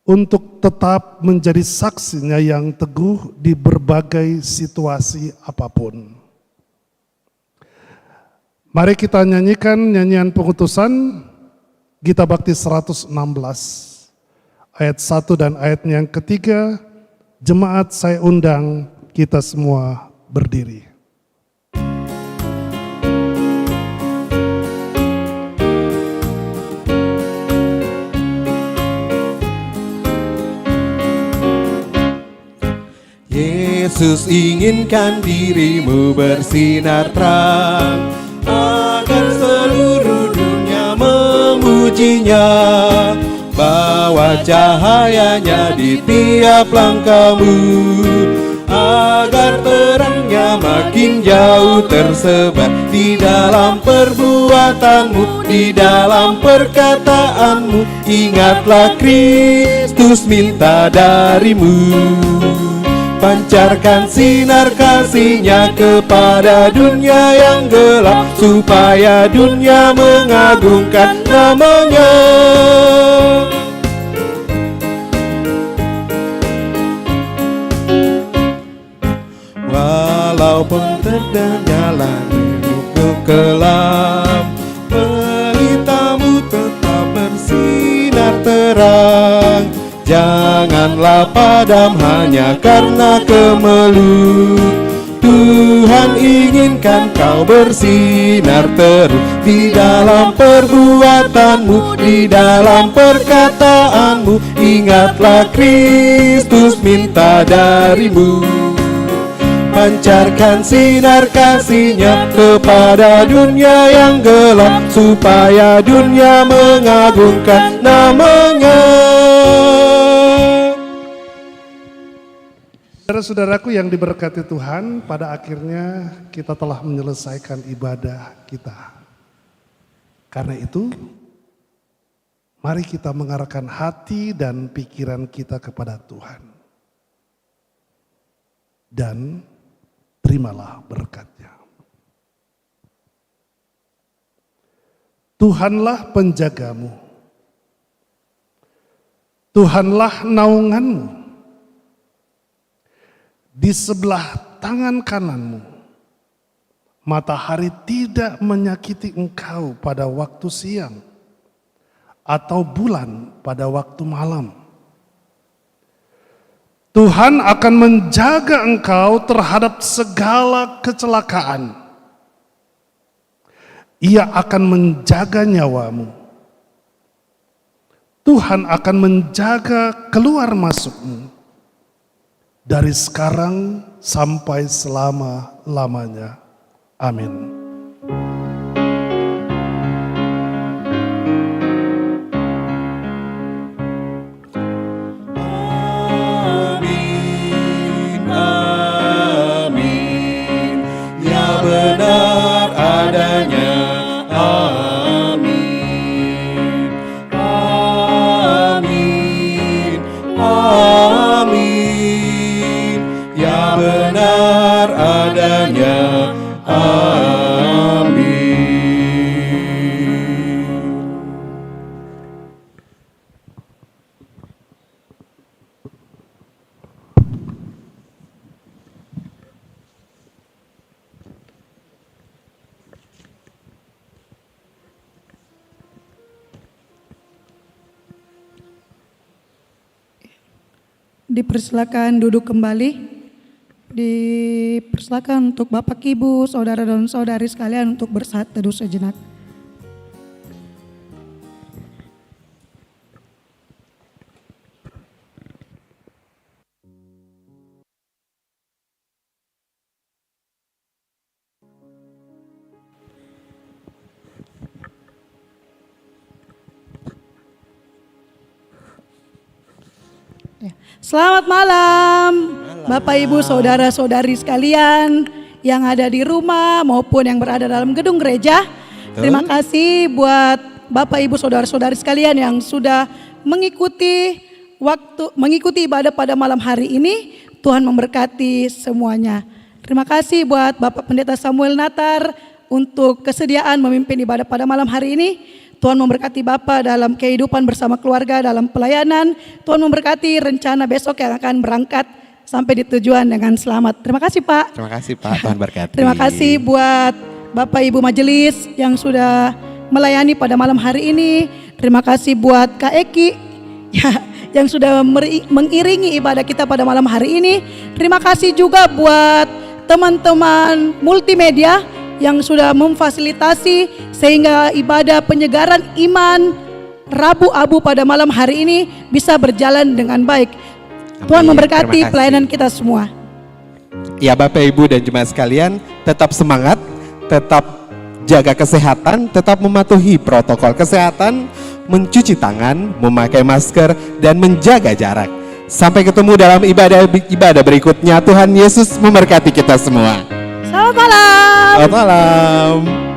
untuk tetap menjadi saksinya yang teguh di berbagai situasi apapun. Mari kita nyanyikan nyanyian pengutusan Gita Bakti 116. Ayat 1 dan ayat yang ketiga, jemaat saya undang kita semua berdiri. Yesus inginkan dirimu bersinar terang, agar seluruh dunia memujinya. Bawa cahayanya di tiap langkahmu, agar terangnya makin jauh tersebar di dalam perbuatanmu, di dalam perkataanmu. Ingatlah Kristus minta darimu, pancarkan sinar kasih-Nya kepada dunia yang gelap, supaya dunia mengagungkan nama-Nya. dan nyala hidupmu kelam. Pelitamu tetap bersinar terang, janganlah padam hanya karena kemelut. Tuhan inginkan kau bersinar terus di dalam perbuatanmu, di dalam perkataanmu. Ingatlah Kristus minta darimu, pancarkan sinar kasih-Nya kepada dunia yang gelap, supaya dunia mengagungkan nama-Nya. Saudara-saudaraku yang diberkati Tuhan, pada akhirnya kita telah menyelesaikan ibadah kita. Karena itu, mari kita mengarahkan hati dan pikiran kita kepada Tuhan. Dan terimalah berkat-Nya. Tuhanlah penjagamu, Tuhanlah naunganmu. Di sebelah tangan kananmu, matahari tidak menyakiti engkau pada waktu siang, atau bulan pada waktu malam. Tuhan akan menjaga engkau terhadap segala kecelakaan. Ia akan menjaga nyawamu. Tuhan akan menjaga keluar masukmu dari sekarang sampai selama-lamanya. Amin. Amin, amin, ya benar adanya. Amin, amin, amin, ya benar adanya. Amin. Dipersilakan duduk kembali. Dipersilakan untuk Bapak Ibu, saudara dan saudari sekalian untuk bersaat teduh sejenak. Selamat malam, Bapak Ibu saudara-saudari sekalian yang ada di rumah maupun yang berada dalam gedung gereja. Terima kasih buat Bapak Ibu saudara-saudari sekalian yang sudah mengikuti ibadah pada malam hari ini. Tuhan memberkati semuanya. Terima kasih buat Bapak Pendeta Samuel Natar untuk kesediaan memimpin ibadah pada malam hari ini. Tuhan memberkati Bapak dalam kehidupan bersama keluarga, dalam pelayanan. Tuhan memberkati rencana besok yang akan berangkat sampai di tujuan dengan selamat. Terima kasih Pak. Terima kasih Pak, Tuhan berkati. Terima kasih buat Bapak Ibu Majelis yang sudah melayani pada malam hari ini. Terima kasih buat Kak Eki yang sudah mengiringi ibadah kita pada malam hari ini. Terima kasih juga buat teman-teman multimedia yang sudah memfasilitasi sehingga ibadah penyegaran iman Rabu Abu pada malam hari ini bisa berjalan dengan baik. Tuhan memberkati pelayanan kita semua. Ya Bapak Ibu dan jemaat sekalian, tetap semangat, tetap jaga kesehatan, tetap mematuhi protokol kesehatan, mencuci tangan, memakai masker, dan menjaga jarak. Sampai ketemu dalam ibadah berikutnya. Tuhan Yesus memberkati kita semua. Selamat malam. Selamat malam.